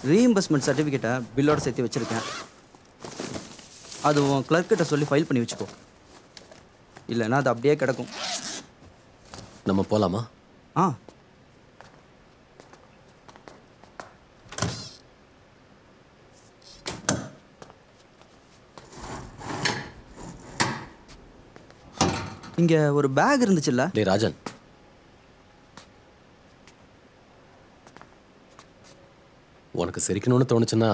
Reimbursement சர்டிஃபிகேட்டை பில்லோட சேர்த்து வச்சுருக்கேன். அது உன் கிளர்க்கிட்ட சொல்லி ஃபைல் பண்ணி வச்சுக்கோ, இல்லைன்னா அது அப்படியே கிடக்கும். நம்ம போகலாமா? ஆ, இங்கே ஒரு பேக் இருந்துச்சுல்ல? டே ராஜன், உனக்கு சிரிக்கணும்னு தோணுச்சுன்னா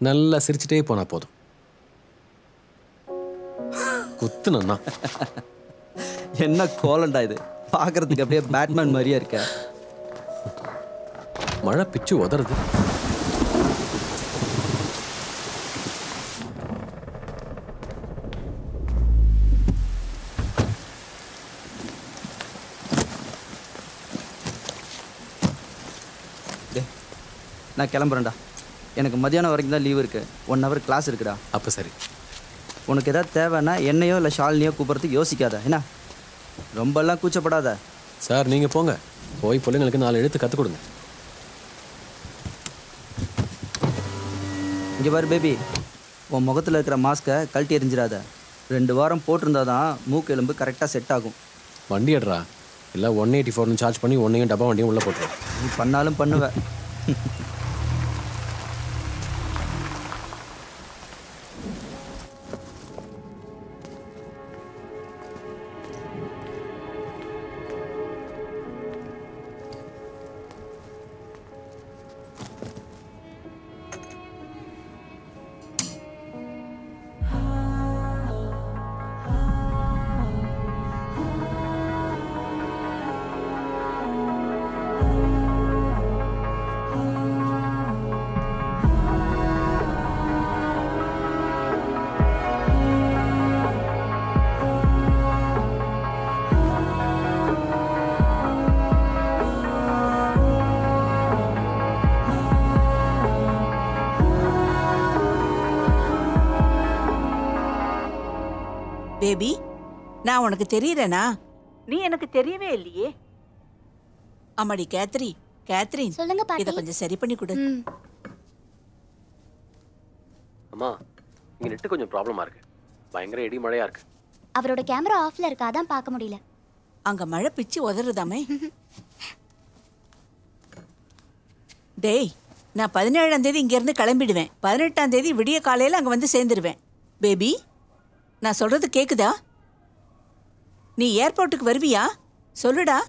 நல்லா சிரிச்சுட்டே போனா போதும். குத்துனா என்ன கோலண்டா இது, பார்க்கறதுக்கு அப்படியே பேட்மேன் மாதிரியே இருக்க. மழை பிச்சு உதறது. நான் கிளம்புறேன்டா, எனக்கு மதியானம் வரைக்கும் தான் லீவ் இருக்குது. 1 hour கிளாஸ் இருக்குடா. அப்போ சரி. உனக்கு எதாவது தேவைன்னா என்னையோ இல்லை ஷாலினியோ கூப்பிட்றதுக்கு யோசிக்காத என்ன? ரொம்பலாம் கூச்சப்படாத. சார் நீங்கள் போங்க, போய் பிள்ளைங்களுக்கு 4 எழுத்து கற்றுக் கொடுங்க. இங்கே பாரு பேபி, உன் முகத்தில் இருக்கிற மாஸ்க்கை கழட்டி எறிஞ்சிடாத. 2 வாரம் போட்டிருந்தா தான் மூக்கு எலும்பு கரெக்டாக செட் ஆகும். வண்டி எடுறா, இல்லை 184 சார்ஜ் பண்ணி ஒன்றையும் டப்பா வண்டியும் உள்ளே போட்டுருவோம். நீ பண்ணாலும் பண்ணுவேன். பேபி, நான் உனக்கு தெரியறேனா? நீ எனக்கு தெரியவே இல்லையே. அம்மாடி கேத்ரின், சொல்லுங்க பாட்டி. இத கொஞ்சம் சரி பண்ணி கொடு. அம்மா, இங்கே நெட்டு கொஞ்சம் ப்ராப்ளமாக இருக்கு. பயங்கர இடி மழையாக இருக்கு. அவரோட கேமரா ஆஃப்ல இருக்கு, அதான் பார்க்க முடியல. அங்க மழை பிச்சு உதறுதாமே. டேய், நான் 17ஆம் தேதி இங்க இருந்து கிளம்பிடுவேன். 18ஆம் தேதி விடிய காலையில அங்க வந்து சேர்ந்துருவேன். பேபி, நான் சொல்றது கேக்குதா? நீ ஏர்போர்ட்டுக்கு வருவியா? சொல்லுடா.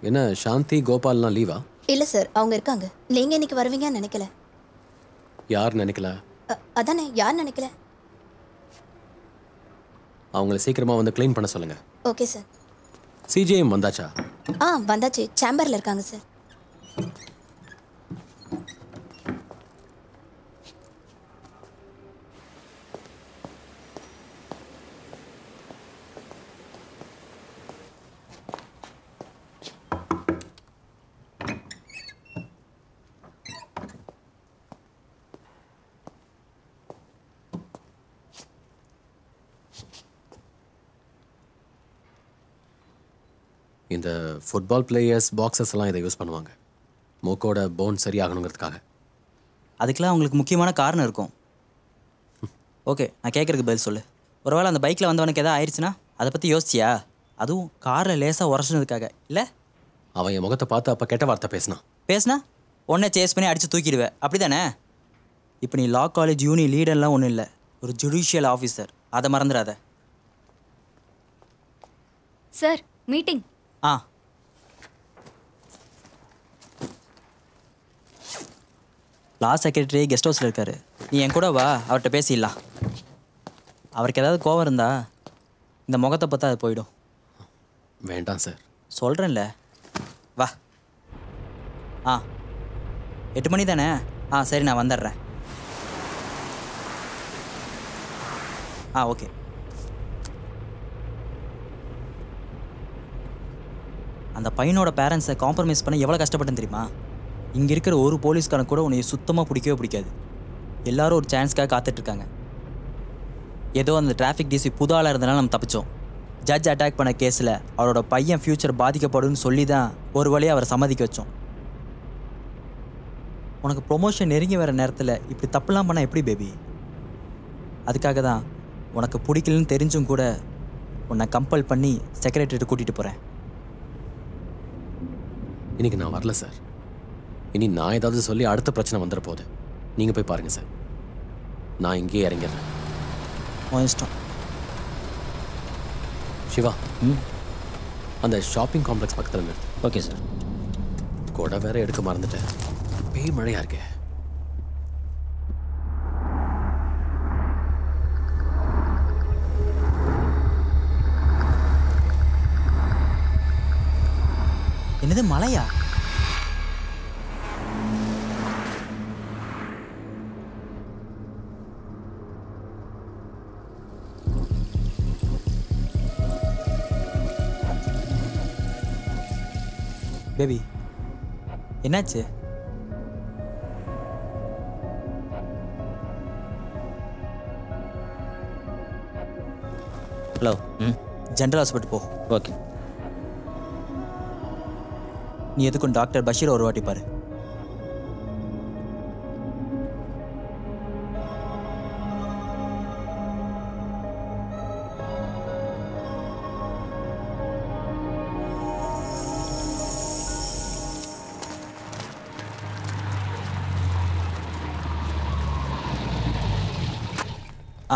என்ன சாந்தி கோபால்லாம் லீவா? இல்ல சார், அவங்க இருக்காங்க. நீங்க இன்னைக்கு வருவீங்கன்னு நினைக்கல. யார் நினைக்கல? அதானே, யார் நினைக்கல? அவங்கள சீக்கிரமா வந்து க்ளீன் பண்ண சொல்லுங்க. Okay sir. சிஜேஎம் வந்தாச்சா? வந்தாச்சு, சேம்பர்ல இருக்காங்க சார். இந்த ஃபுட்பால் பிளேயர்ஸ் பாக்ஸர்ஸ் எல்லாம் இதை யூஸ் பண்ணுவாங்க மூக்கோட போன் சரியாகணுங்கிறதுக்காக. அதுக்கெல்லாம் உங்களுக்கு முக்கியமான காரணம் இருக்கும். ஓகே, நான் கேட்குறதுக்கு பதில் சொல்லு. ஒருவேளை அந்த பைக்கில் வந்தவனுக்கு எதாவது ஆயிடுச்சுன்னா அதை பற்றி யோசிச்சியா? அதுவும் காரில் லேசாக உரசுனதுக்காக இல்லை? அவன் என் முகத்தை பார்த்து அப்போ கெட்ட வார்த்தை பேசுனா உடனே சேஸ் பண்ணி அடித்து தூக்கிடுவேன், அப்படி தானே? இப்போ நீ லா காலேஜ் லீடர்லாம் ஒன்றும் இல்லை, ஒரு ஜுடிஷியல் ஆஃபீஸர். அதை மறந்துடாத. Sir meeting. ஆ, லா செக்ரட்டரி கெஸ்ட் ஹவுஸில் இருக்காரு. நீ என் கூட வா, அவர்கிட்ட பேசிடலாம். அவருக்கு ஏதாவது கோவம் இருந்தா இந்த முகத்தை பார்த்தா அது போயிடும். வேண்டாம் சார். சொல்கிறேன்ல, வா. ஆ, 8 மணி தானே? ஆ சரி, நான் வந்துடுறேன். ஆ ஓகே. அந்த பையனோட பேரண்ட்ஸை காம்ப்ரமைஸ் பண்ண எவ்வளோ கஷ்டப்பட்டேன்னு தெரியுமா? இங்கே இருக்கிற ஒரு போலீஸ்காரன் கூட உன்னை சுத்தமாக பிடிக்கவே பிடிக்காது. எல்லாரும் ஒரு சான்ஸ்க்காக காத்துட்ருக்காங்க. ஏதோ அந்த டிராஃபிக் டிசி புது ஆளாக இருந்தனால நம்ம தப்பிச்சோம். ஜட்ஜ் அட்டாக் பண்ண கேஸில் அவரோட பையன் ஃப்யூச்சர் பாதிக்கப்படும்னு சொல்லி தான் ஒரு வழியாக அவரை சம்மதிக்க வச்சோம். உனக்கு ப்ரொமோஷன் நெருங்கி வர நேரத்தில் இப்படி தப்புலாம் பண்ணால் எப்படி பேபி? அதுக்காக தான் உனக்கு பிடிக்கலன்னு தெரிஞ்சும் கூட உன்னை கம்பல் பண்ணி செக்ரட்டரிட்டு கூட்டிகிட்டு போகிறேன். இன்னைக்கு நான் வரல சார். இனி நான் ஏதாவது சொல்லி அடுத்த பிரச்சனை வந்துட போகுது. நீங்கள் போய் பாருங்கள் சார். நான் இங்கேயே இறங்கிடுறேன். உன் இஷ்டம். சிவா, அந்த ஷாப்பிங் காம்ப்ளெக்ஸ் பக்கத்தில் நிறுத்து. Okay sir. கொடை வேற எடுக்க மறந்துட்டேன். பேய் மழையா இருக்கே. என்னது மழையா? பேபி என்னாச்சு? ஹலோ, ஜென்ரல் ஹாஸ்பிட்டல் போ. ஓகே. நீ எதுக்கும் டாக்டர் பஷீர் ஒரு வாட்டி பாரு.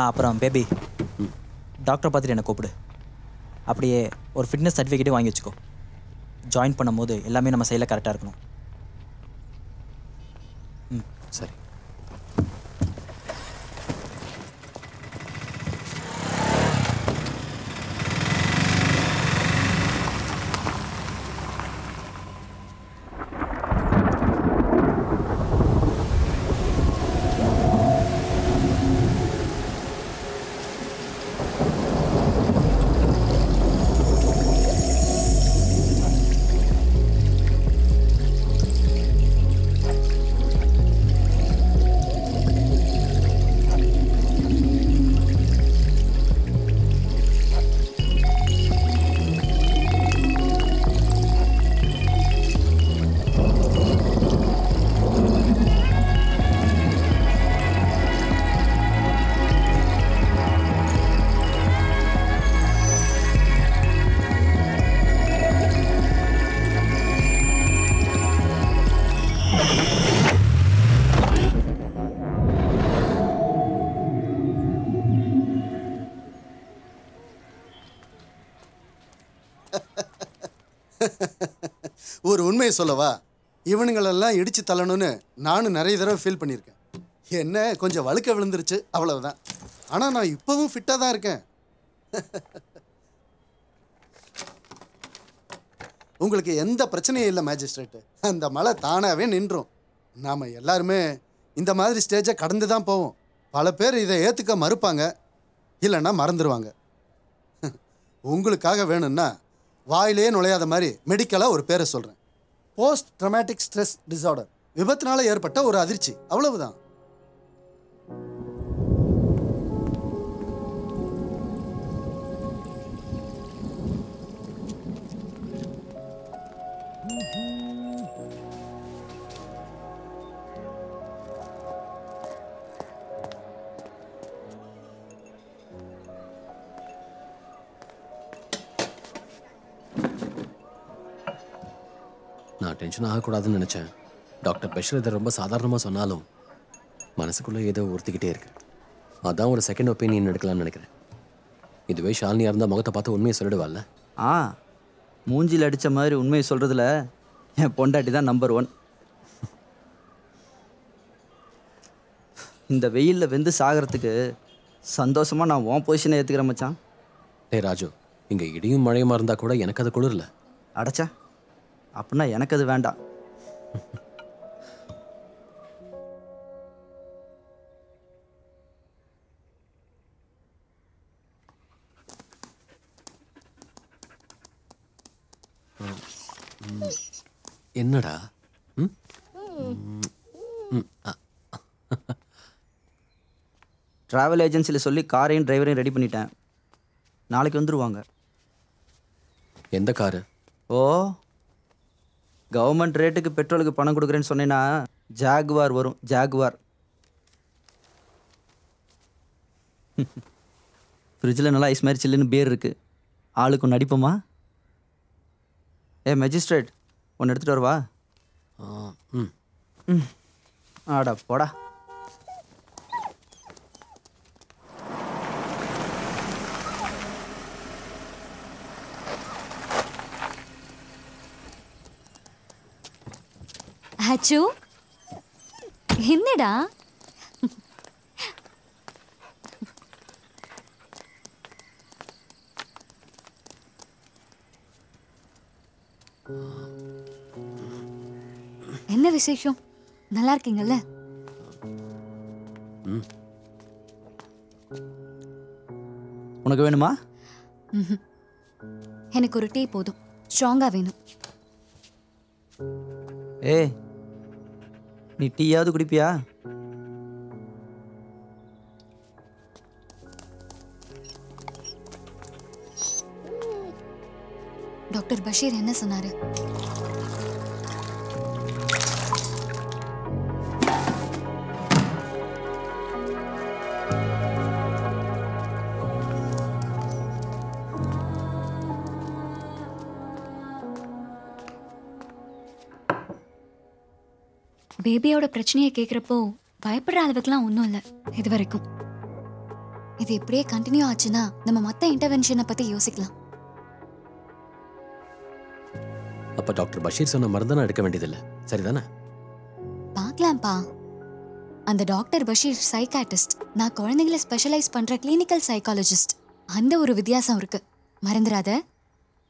அப்புறம் பேபி, டாக்டரை பார்த்துட்டு என்னை கூப்பிடு. அப்படியே ஒரு ஃபிட்னஸ் சர்டிஃபிகேட்டும் வாங்கி வச்சுக்கோ. ஜாயின் பண்ணும்போது எல்லாமே நம்ம சைடில் கரெக்டாக இருக்கணும். சரி. ஒரு உண்மையை சொல்லவா, இவனுங்களெல்லாம் இடிச்சு தள்ளணும்னு நானும் நிறைய தடவை ஃபீல் பண்ணியிருக்கேன். என்ன கொஞ்சம் வழுக்க விழுந்துருச்சு, அவ்வளவுதான். ஆனால் நான் இப்போவும் ஃபிட்டாக தான் இருக்கேன். உங்களுக்கு எந்த பிரச்சனையும் இல்லை மேஜிஸ்ட்ரேட்டு. அந்த மழை தானாகவே நின்றும். நாம் எல்லாருமே இந்த மாதிரி ஸ்டேஜை கடந்து தான் போவோம். பல பேர் இதை ஏற்றுக்க மறுப்பாங்க, இல்லைன்னா மறந்துடுவாங்க. உங்களுக்காக வேணும்னா வாயிலே நுழையாத மாதிரி மெடிக்கலாக ஒரு பேரை சொல்கிறேன். Post traumatic stress disorder. விபத்தினால ஏற்பட்ட ஒரு அதிர்ச்சி, அவ்வளவுதான். டென்ஷன் ஆகக்கூடாதுன்னு நினச்சேன். டாக்டர் பஷீர் இதை ரொம்ப சாதாரணமாக சொன்னாலும் மனசுக்குள்ளே ஏதோ உறுத்திக்கிட்டே இருக்கு. அதான் ஒரு செகண்ட் ஒப்பீனியன் எடுக்கலாம்னு நினைக்கிறேன். இதுவே ஷாலினியாக இருந்தால் முகத்தை பார்த்து உண்மையை சொல்லிடுவாள்ல. மூஞ்சில் அடித்த மாதிரி உண்மையை சொல்கிறதுல என் பொண்டாட்டி தான் நம்பர் 1. இந்த வெயிலில் வெந்து சாகிறதுக்கு சந்தோஷமாக நான் உன் பொசிஷனை ஏற்றுக்கிறேன் மச்சான். டேய் ராஜு, இங்கே இடியும் மழையுமா இருந்தால் கூட எனக்கு அது குளிரல. அடைச்சா அப்படின்னா எனக்கு அது வேண்டாம். என்னடா? ட்ராவல் ஏஜென்சியில் சொல்லி காரையும் டிரைவரையும் ரெடி பண்ணிட்டேன். நாளைக்கு வந்துடுவாங்க. எந்த காரு? கவர்மெண்ட் ரேட்டுக்கு பெட்ரோலுக்கு பணம் கொடுக்குறேன்னு சொன்னேன்னா ஜாகுவார் வரும். ஜாகுவார். ஃப்ரிட்ஜில் நல்லா ஐஸ் மாதிரி சில்லுன்னு பியர் இருக்குது. ஆளுக்கு ஒன்று அடிப்போமா? மெஜிஸ்ட்ரேட் ஒன்று எடுத்துகிட்டு வரவா? ஆடா போடா. அச்சு, என்னடா? என்ன விசேஷம்? நல்லா இருக்கீங்கல்ல? உனக்கு வேணுமா? எனக்கு ஒரு டீ போதும். ஸ்ட்ராங்கா வேணும். நீ டீயாவது குடிப்பியா? டாக்டர் பஷீர் என்ன சொன்னாரு? பேபியோட பிரச்சனையை கேட்குறப்போ பயப்படுற அளவுக்குலாம் ஒன்றும் இல்லை இது வரைக்கும். இது இப்படியே கண்டினியூ ஆச்சுன்னா நம்ம மற்ற இன்டர்வென்ஷனை பற்றி யோசிக்கலாம். அப்போ டாக்டர் பஷீர் சொன்ன மருந்து நான் எடுக்க வேண்டியதில்லை, சரிதானே? பார்க்கலாம்ப்பா. அந்த டாக்டர் பஷீர் சைக்காட்டிஸ்ட், நான் குழந்தைங்களை ஸ்பெஷலைஸ் பண்ணுற கிளினிக்கல் சைக்காலஜிஸ்ட். அந்த ஒரு வித்தியாசம் இருக்கு, மறந்துடாத.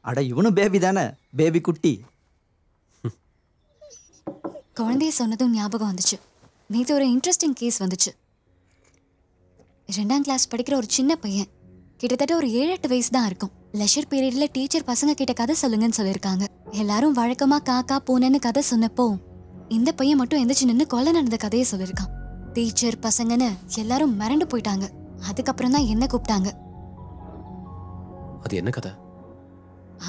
அட இவனும் பேபி தானே, பேபி குட்டி. குழந்தைய சொன்னதும் ஞாபகம் வந்துச்சு. நேற்று ஒரு இன்ட்ரெஸ்டிங் கேஸ் வந்துச்சு. 2ஆம் கிளாஸ் படிக்கிற ஒரு சின்ன பையன், கிட்டத்தட்ட ஒரு 7-8 வயசு தான் இருக்கும். லெஷர் பீரியட்ல டீச்சர் பசங்க கிட்ட கதை சொல்லுங்கன்னு சொல்லியிருக்காங்க. எல்லாரும் வழக்கமா காக்கா பூனைன்னு கதை சொன்னப்போ இந்த பையன் மட்டும் எந்திரிச்சு நின்று கொலை நடந்த கதையை சொல்லியிருக்கான். டீச்சர் பசங்கன்னு எல்லாரும் மிரண்டு போயிட்டாங்க. அதுக்கப்புறம் தான் என்ன கூப்பிட்டாங்க. அது என்ன கதை?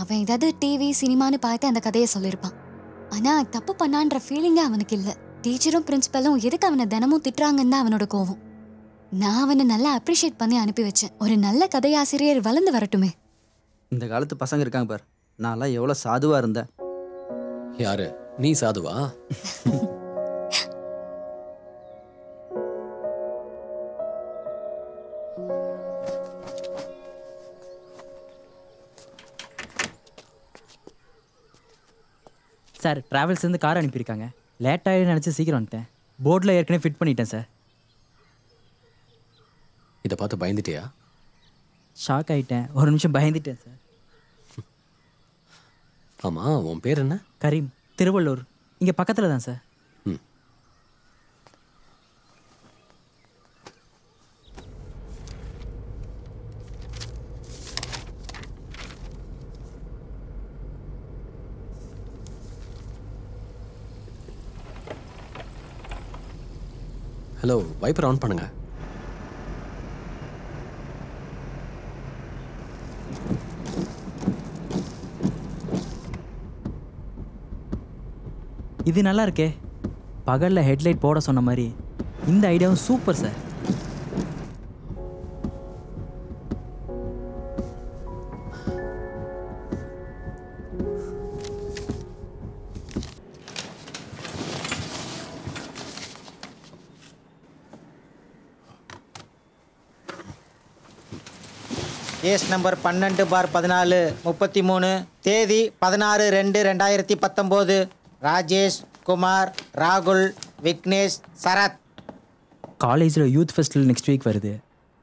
அவன் ஏதாவது டிவி சினிமான்னு பார்த்து அந்த கதையை சொல்லியிருப்பான். ஆனா தப்பு பண்ணான்ற ஃபீலிங்கே அவனுக்கு இல்லை. டீச்சரும் பிரின்சிபலும் எதுக்கு அவனை தினமும் திட்டுறாங்கன்னு தான் அவனோட கோவம். நான் அவனை நல்லா அப்ரிஷியேட் பண்ணி அனுப்பி வச்சேன். ஒரு நல்ல கதையாசிரியர் வளர்ந்து வரட்டுமே. இந்த காலத்து பசங்க இருக்காங்க பார், நான்லாம் எவ்வளோ சாதுவா இருந்தேன். யாரு நீ? சாதுவா? சார், ட்ராவல்ஸ்லேருந்து கார் அனுப்பியிருக்காங்க. லேட்டாக நினச்சி சீக்கிரம் வந்துட்டேன். போர்டில் ஏற்கனவே ஃபிட் பண்ணிட்டேன் சார். இதை பார்த்து பயந்துட்டியா? ஷாக் ஆகிட்டேன், ஒரு நிமிஷம் பயந்துட்டேன் சார். ஆமாம், உன் பேர் என்ன? கரீம், திருவள்ளூர். இங்கே பக்கத்தில் தான் சார். ஹலோ, வைப்பர் ஆன் பண்ணுங்க. இது நல்லா இருக்கே. பகலில் ஹெட்லைட் போட சொன்ன மாதிரி இந்த ஐடியாவும் சூப்பர் சார். கேஸ் நம்பர் 12/14 தேதி 16/2/2019. ராஜேஷ், குமார், ராகுல், விக்னேஷ், சரத். காலேஜில் யூத் ஃபெஸ்டிவல் நெக்ஸ்ட் வீக் வருது.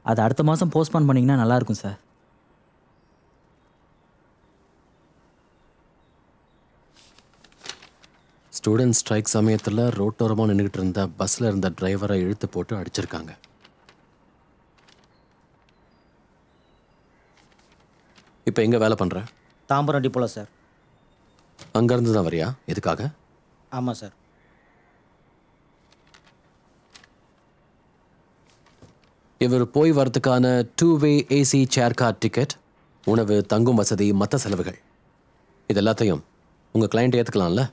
அது அடுத்த மாதம் போஸ்ட்பான் பண்ணிங்கன்னா நல்லாயிருக்கும் சார். ஸ்டூடெண்ட் ஸ்ட்ரைக் சமயத்தில் ரோட்டோரமாக நின்றுக்கிட்டு இருந்த பஸ்ஸில் இருந்த டிரைவரை இழுத்து போட்டு அடிச்சிருக்காங்க. இப்போ எங்கே வேலை பண்ணுற? தாம்பரம் டிப்போல சார். அங்கேருந்து தான் வரியா? எதுக்காக? ஆமாம் சார். இவர் போய் வரதுக்கான 2-way AC சேர் கார் டிக்கெட், உணவு, தங்கும் வசதி, மற்ற செலவுகள் இது எல்லாத்தையும் உங்கள் கிளைண்ட் ஏற்றுக்கலாம்ல?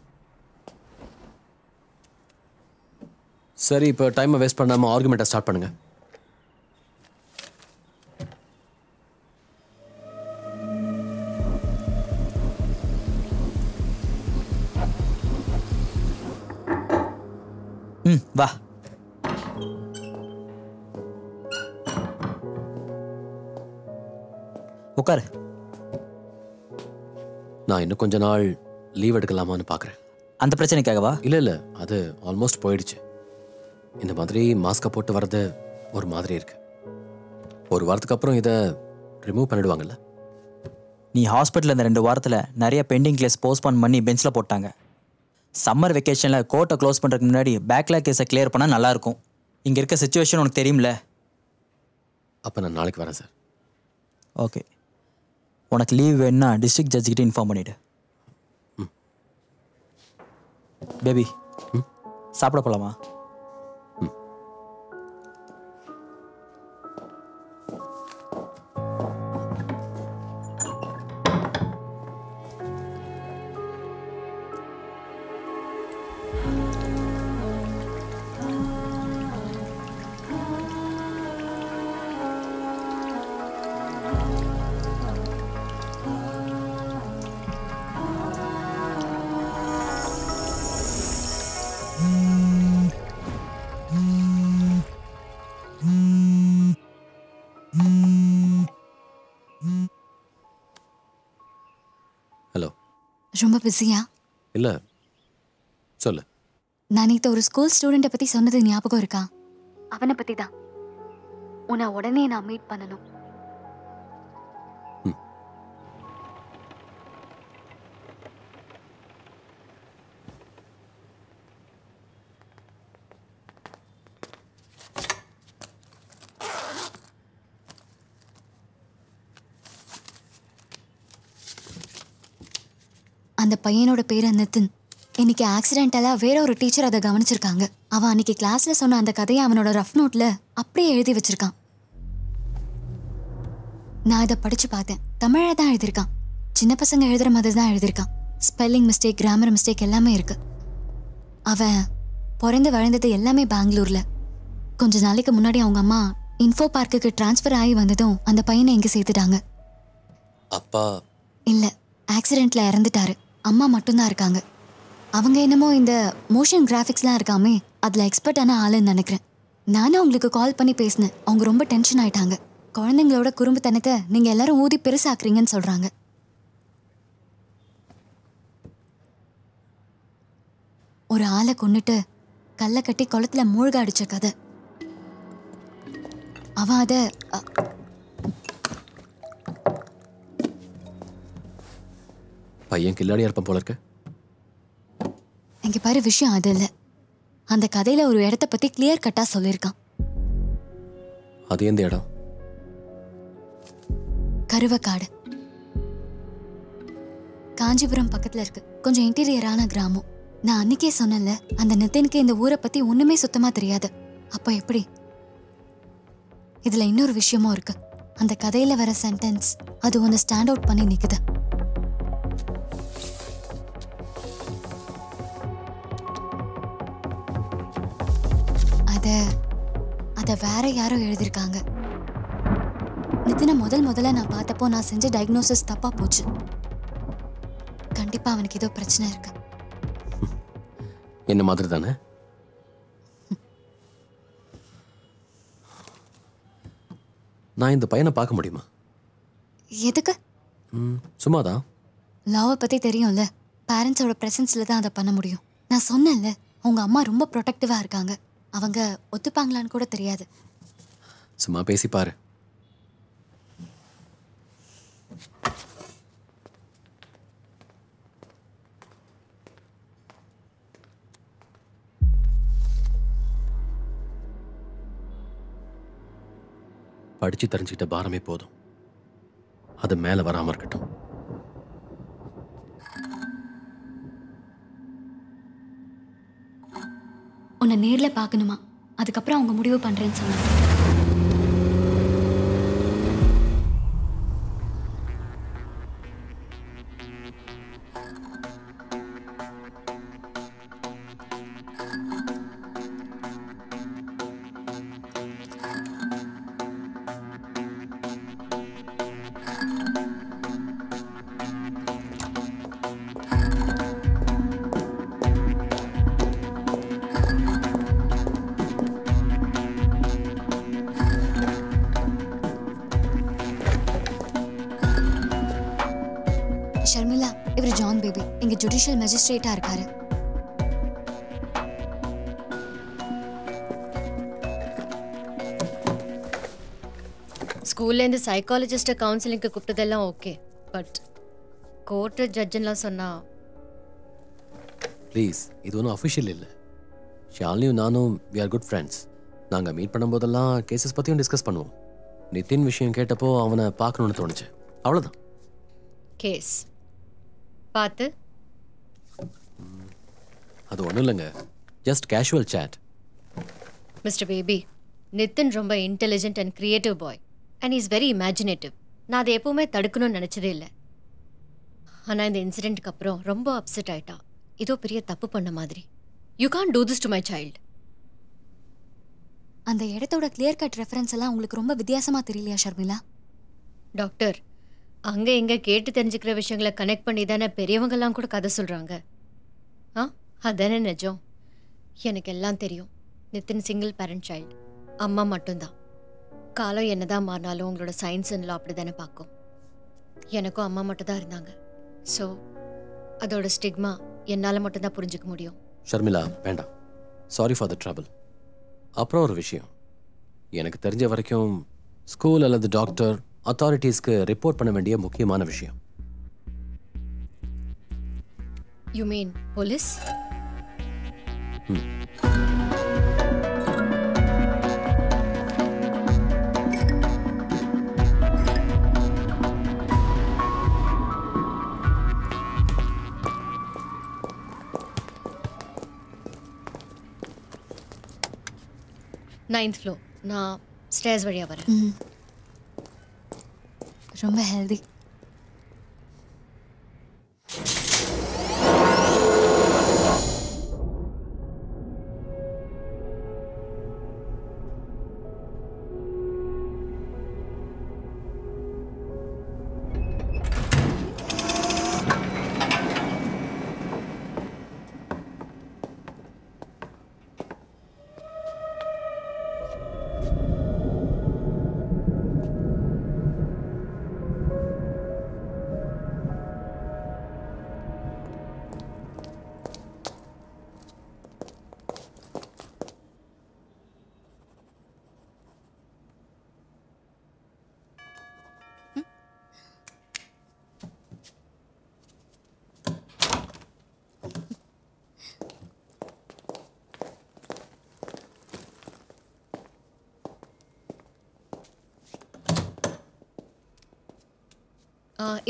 சரி, இப்போ டைமை வேஸ்ட் பண்ணாமல் ஆர்குமெண்ட்டை ஸ்டார்ட் பண்ணுங்கள். வா. உட்காரு. நான் இன்னும் கொஞ்ச நாள் லீவ் எடுக்கலாமான்னு பார்க்குறேன். அந்த பிரச்சனைக்காகவா? இல்லை, அது ஆல்மோஸ்ட் போயிடுச்சு. இந்த மாதிரி மாஸ்கை போட்டு வர்றது ஒரு மாதிரி இருக்கு. ஒரு வாரத்துக்கு அப்புறம் இதை ரிமூவ் பண்ணிடுவாங்கல்ல? நீ ஹாஸ்பிட்டலில் இந்த 2 வாரத்தில் நிறைய பெண்டிங் கேஸ் போஸ்ட்பான் பண்ணி பெஞ்சில் போட்டாங்க. சம்மர் வெக்கேஷனில் கோர்ட்டை க்ளோஸ் பண்ணுறதுக்கு முன்னாடி பேக்லாக் கேஸை கிளியர் பண்ணால் நல்லாயிருக்கும். இங்கே இருக்க சுச்சுவேஷன் உனக்கு தெரியும்ல? அப்போ நான் நாளைக்கு வரேன் சார். ஓகே, உனக்கு லீவ் வேணுன்னா டிஸ்ட்ரிக்ட் ஜட்ஜ்கிட்ட இன்ஃபார்ம் பண்ணிவிடு. பேபி, சாப்பிட போகலாமா? ஹலோ. ரொம்ப பிஸியா? இல்லை, சொல்லு. நான் நேற்று ஒரு ஸ்கூல் ஸ்டூடெண்ட்டை பற்றி சொன்னது ஞாபகம் இருக்கா? அவனை பற்றி தான். உன்னை உடனே நான் மீட் பண்ணணும். அந்த பையனோட பேர் நிதின். இன்னைக்கு ஆக்சிடென்டலாக வேற ஒரு டீச்சர் அதை கவனிச்சிருக்காங்க. அவன் அன்னைக்கு கிளாஸ்ல சொன்ன அந்த கதையை அவனோட ரஃப் நோட்ல அப்படியே எழுதி வச்சிருக்கான். நான் இதை படிச்சு பார்த்தேன். தமிழ தான் எழுதியிருக்கான். சின்ன பசங்க எழுதுற மாதிரி தான் எழுதியிருக்கான். ஸ்பெல்லிங் மிஸ்டேக், கிராமர் மிஸ்டேக் எல்லாமே இருக்கு. அவன் பிறந்து வளர்ந்தது எல்லாமே பெங்களூர்ல. கொஞ்ச நாளைக்கு முன்னாடி அவங்க அம்மா இன்ஃபோ பார்க்குக்கு டிரான்ஸ்ஃபர் ஆகி வந்ததும் அந்த பையனை எங்க சேர்த்துட்டாங்க. அப்பா இல்ல, ஆக்சிடென்ட்ல இறந்துட்டாரு. அம்மா மட்டும்தான் இருக்காங்க. அவங்க என்னமோ இந்த மோஷன் கிராஃபிக்ஸ்லாம் இருக்காமே அதில் எக்ஸ்பர்ட்டான ஆளுன்னு நினைக்கிறேன். நானும் அவங்களுக்கு கால் பண்ணி பேசினேன். அவங்க ரொம்ப டென்ஷன் ஆயிட்டாங்க. குழந்தைங்களோட குறும்புத்தனத்தை நீங்கள் எல்லாரும் ஊதி பெருசாக்குறீங்கன்னு சொல்கிறாங்க. ஒரு ஆளை கொன்னுட்டு கல்லை கட்டி குளத்துல மூழ்க அடிச்ச கதை. அவன் அதை பையன் கில்லாடியா இருப்பான் போல இருக்கு. இங்க பாரு, விஷயம் அது இல்லை. அந்த கதையில ஒரு இடத்த பத்தி கிளியர் கட்டா சொல்லியிருக்கான். அது எந்த இடம்? கருவக்காடு. காஞ்சிபுரம் பக்கத்துல இருக்கு. கொஞ்சம் இன்டீரியரான கிராமம். நான் அன்னைக்கே சொன்னேன்ல, அந்த நிதினுக்கு இந்த ஊரை பத்தி ஒண்ணுமே சுத்தமா தெரியாது. அப்ப எப்படி? இதுல இன்னொரு விஷயமும் இருக்கு. அந்த கதையில வர சென்டென்ஸ் அது ஒன்னு ஸ்டாண்ட் அவுட் பண்ணி நிக்குது. அத வேற யாரோ எழுதியிருக்காங்க. நிதினை முதல்ல நான் பார்த்தப்போ நான் செஞ்ச டயக்னோசிஸ் தப்பா போச்சு. கண்டிப்பா அவனுக்கு ஏதோ பிரச்சனை இருக்கு. என்ன மாதிரி தானே? நான் இந்த பையனை பார்க்க முடியுமா? எதுக்கு? சும்மாதான். லவ்வை பற்றி தெரியும்ல, பேரண்ட்ஸோட ப்ரெசன்ஸில் தான் அதை பண்ண முடியும். நான் சொன்னேன்ல, உங்கள் அம்மா ரொம்ப ப்ரொடெக்டிவாக இருக்காங்க. அவங்க ஒத்துப்பாங்களான்னு கூட தெரியாது. சும்மா பேசி பாரு. படிச்சு தெரிஞ்சுக்கிட்ட பாரமே போதும், அது மேல வராம இருக்கட்டும். உன்னை நேரில் பார்க்கணுமா, அதுக்கப்புறம் அவங்க முடிவு பண்ணுறேன்னு சொன்னாங்க. ஷர்மிளா, இவர் ஜான் பேபி, இங்க ஜுடிஷியல் மேஜிஸ்ட்ரேட்டா இருக்காரு. ஸ்கூல்லேருந்து சைக்காலஜிஸ்ட்டை கவுன்சிலிங்க்கு கூப்பிட்டதெல்லாம் ஓகே, பட் கோர்ட்டு ஜட்ஜுலாம் சொன்னா. ப்ளீஸ், இது ஒன்றும் அஃபிஷியல் இல்லை. ஷாலினியும் நானும் வி ஆர் குட் ஃப்ரெண்ட்ஸ். நாங்கள் மீட் பண்ணும்போதெல்லாம் கேசஸ் பற்றியும் டிஸ்கஸ் பண்ணுவோம். நிதின் விஷயம் கேட்டப்போ அவனை பார்க்கணுன்னு தோணுச்சு, அவ்வளோதான். கேஸ் பார்த்து அது ஒன்றும் இல்லைங்க, just casual chat. Mister baby, Nithin ரொம்ப intelligent and creative boy and is very imaginative. நான் அதை எப்பவுமே தடுக்கணும்னு நினச்சதே இல்லை. ஆனால் இந்த இன்சிடென்ட்க்கு அப்புறம் ரொம்ப அப்செட் ஆயிட்டா. ஏதோ பெரிய தப்பு பண்ண மாதிரி. You can't do this to my child. அந்த இடத்தோட கிளியர் கட் ரெஃபரன்ஸ் எல்லாம் உங்களுக்கு ரொம்ப வித்தியாசமா தெரியலையா ஷர்மிளா? டாக்டர், அங்கே இங்கே கேட்டு தெரிஞ்சுக்கிற விஷயங்களை கனெக்ட் பண்ணி தானே பெரியவங்கெல்லாம் கூட கதை சொல்கிறாங்க. அதானே நிஜம். எனக்கு எல்லாம் தெரியும். நிதின் சிங்கிள் பேரண்ட் சைல்டு, அம்மா மட்டும்தான். காலம் என்னதான் மாறினாலும் உங்களோட சயின்ஸ் அண்ட் லா அப்படி தானே பார்க்கும். எனக்கும் அம்மா மட்டும் தான் இருந்தாங்க. ஸோ அதோட ஸ்டிக்மா என்னால் மட்டும்தான் புரிஞ்சுக்க முடியும். ஷர்மிளா, வேண்டாம். Sorry for the trouble. அப்புறம் ஒரு விஷயம், எனக்கு தெரிஞ்ச வரைக்கும் ஸ்கூல் அல்லது டாக்டர் அத்தாரிட்டிஸ்க்கு ரிப்போர்ட் பண்ண வேண்டிய முக்கியமான விஷயம். You mean police? Ninth floor. நான் ஸ்டேர்ஸ் வழியாக வரேன். ரொம்ப ஹெல்தி.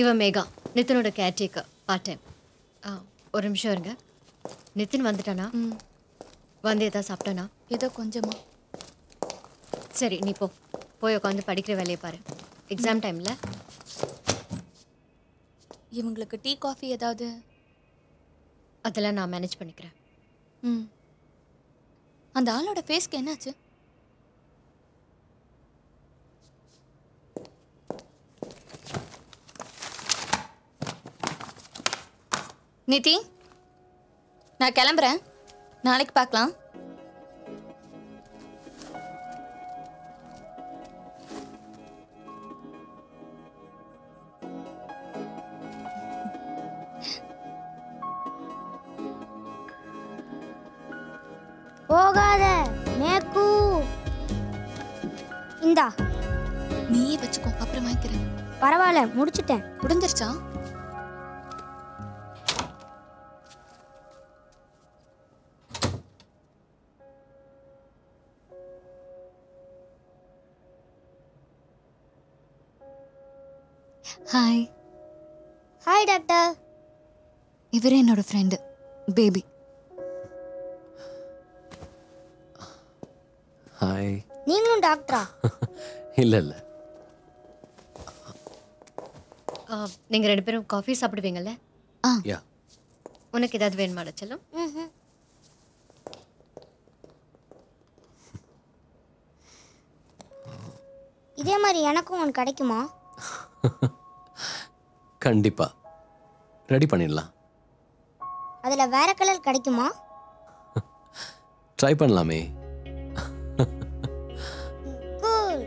இவன் மேகா, நிதினோட கேர்டேக்கர், பார்ட் டைம். ஒரு நிமிஷம் இருங்க. நிதின் வந்துட்டானா? வந்து எதாவது சாப்பிட்டானா? ஏதோ கொஞ்சமா. சரி, நீ போய் உட்காந்து படிக்கிற வேலையை பாரு. எக்ஸாம் டைமில் இவங்களுக்கு டீ காஃபி ஏதாவது? அதெல்லாம் நான் மேனேஜ் பண்ணிக்கிறேன். அந்த ஆளோட ஃபேஸ்க்கு என்னாச்சு? நிதி, நான் கிளம்புறேன். நாளைக்கு பார்க்கலாம். போகாத மேக்கு. இந்தா நீயே வச்சுக்கோ, அப்புறம் வாங்கிக்கிறேன். பரவாயில்ல, முடிச்சிட்டேன். முடிஞ்சிருச்சா? ஹாய். Hi doctor. இவரே என்னோட ஃப்ரெண்டு பேபி. ஹாய். நீங்களும் டாக்டரா? இல்லை இல்லை, நீங்கள் 2 பேரும் காஃபி சாப்பிடுவீங்கல்ல? யா. உனக்கு ஏதாவது வேணுமாடா செல்லம்? இதே மாதிரி எனக்கும் ஒன்று கிடைக்குமா? கண்டிப்பா ரெடி பண்ணிடலாம். அதில் வேற கலர் கிடைக்குமா? ட்ரை பண்ணலாமே. கூல்.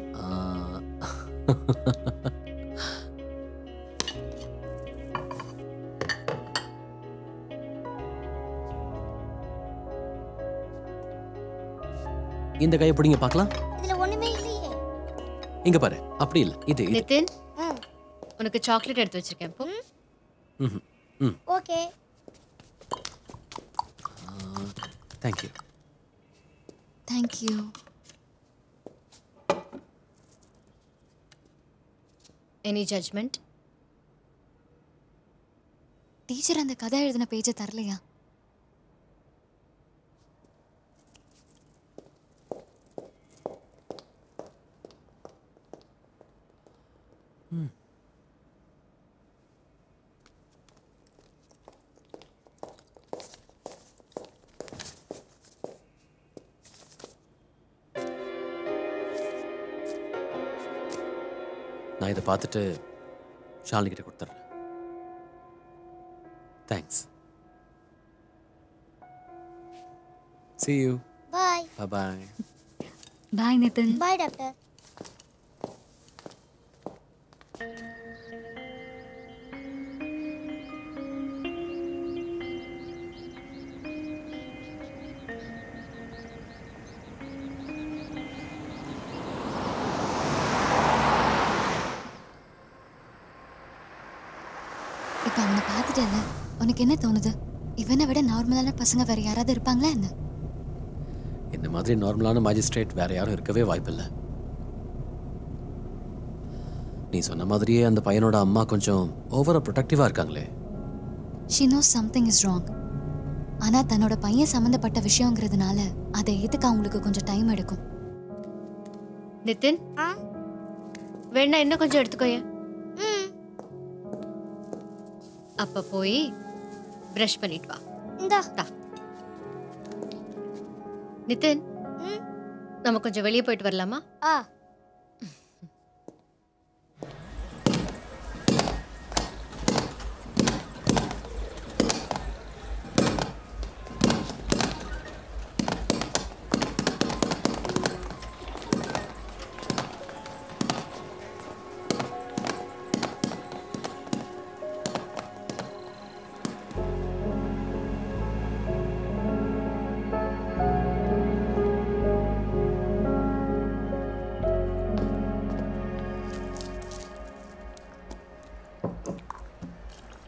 இந்த கையை பிடிங்க பார்க்கலாம். இதில் ஒன்றுமே இல்லையே. இங்க பாரு, அப்படி இல்லை, இது இது. நிதின், உனக்கு சாக்லேட் எடுத்து வச்சிருக்கேன். போ. Okay. Thank you. Thank you. Any judgment? Teacher அந்த கதை எழுதின பேஜை தரலையா? நான் இதை பார்த்துட்டு ஷாலினி கிட்ட கொடுத்துட்றேன். Thanks. See you. Bye. Bye. Bye Nitin. Bye doctor. இப்போ அவனை பார்த்துட்டல, உனக்கு என்ன தோணுது? இவனை விட நார்மலான பசங்க வேற யாராவது இருப்பாங்களா என்ன? இந்த மாதிரி நார்மலான மேஜிஸ்ட்ரேட் வேற யாரும் இருக்கவே வாய்ப்பில்லை. நீ சொன்ன மாதிரியே அந்த பையனோட அம்மா கொஞ்சம் ஓவரா ப்ரொடெக்டிவா இருக்காங்களே. She knows something is wrong. ஆனா தன்னோட பையன் சம்பந்தப்பட்ட விஷயங்கிறதுனால அதை ஏத்துக்க அவங்களுக்கு கொஞ்சம் டைம் எடுக்கும். நிதின், வேணா இன்னும் கொஞ்சம் எடுத்துக்கோயே. அப்ப போய் பிரஷ் பண்ணிட்டு வா. இந்தா. நிதின், நம்ம கொஞ்சம் வெளியே போயிட்டு வரலாமா?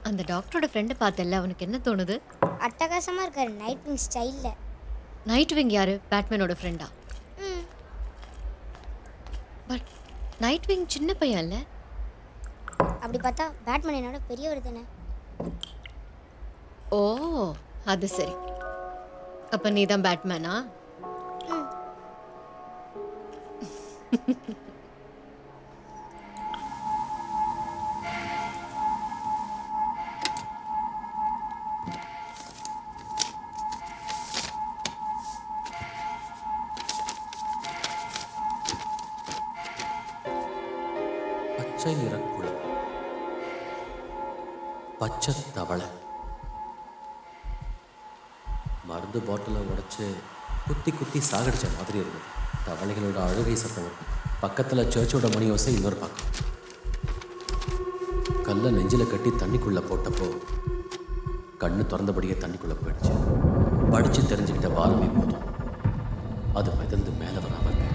அந்த டாக்டரோட ஃப்ரெண்டை பார்த்தல, அவனுக்கு என்ன தோணுது? அட்டகாசமா இருக்காரு நைட் விங் ஸ்டைல்ல. நைட் விங் யாரு? பேட்மேனோட ஃப்ரெண்டா? பட் நைட் விங் சின்ன பையன் இல்ல? அப்படி பார்த்தா பேட்மேன் என்னோட பெரியவர் தானே. ஓ, அது சரி. அப்ப நீ தான் பேட்மேனா? பச்சை நிற குளம், பச்சை தவளை, மருந்து பாட்டிலை உடைச்சு குத்தி குத்தி சாகடிச்ச மாதிரி இருந்தது. தவளைகளோட அழுகை சத்தம் பக்கத்தில் சர்ச்சோட மணி ஓசை இன்னொரு பக்கம். கல்லை நெஞ்சில் கட்டி தண்ணிக்குள்ளே போட்டப்போ கண்ணு திறந்தபடியே தண்ணிக்குள்ளே போயிடுச்சு. படித்து தெரிஞ்சுக்கிட்ட வாரமே போதும். அது மிதந்து மேலே வராம இருக்கு.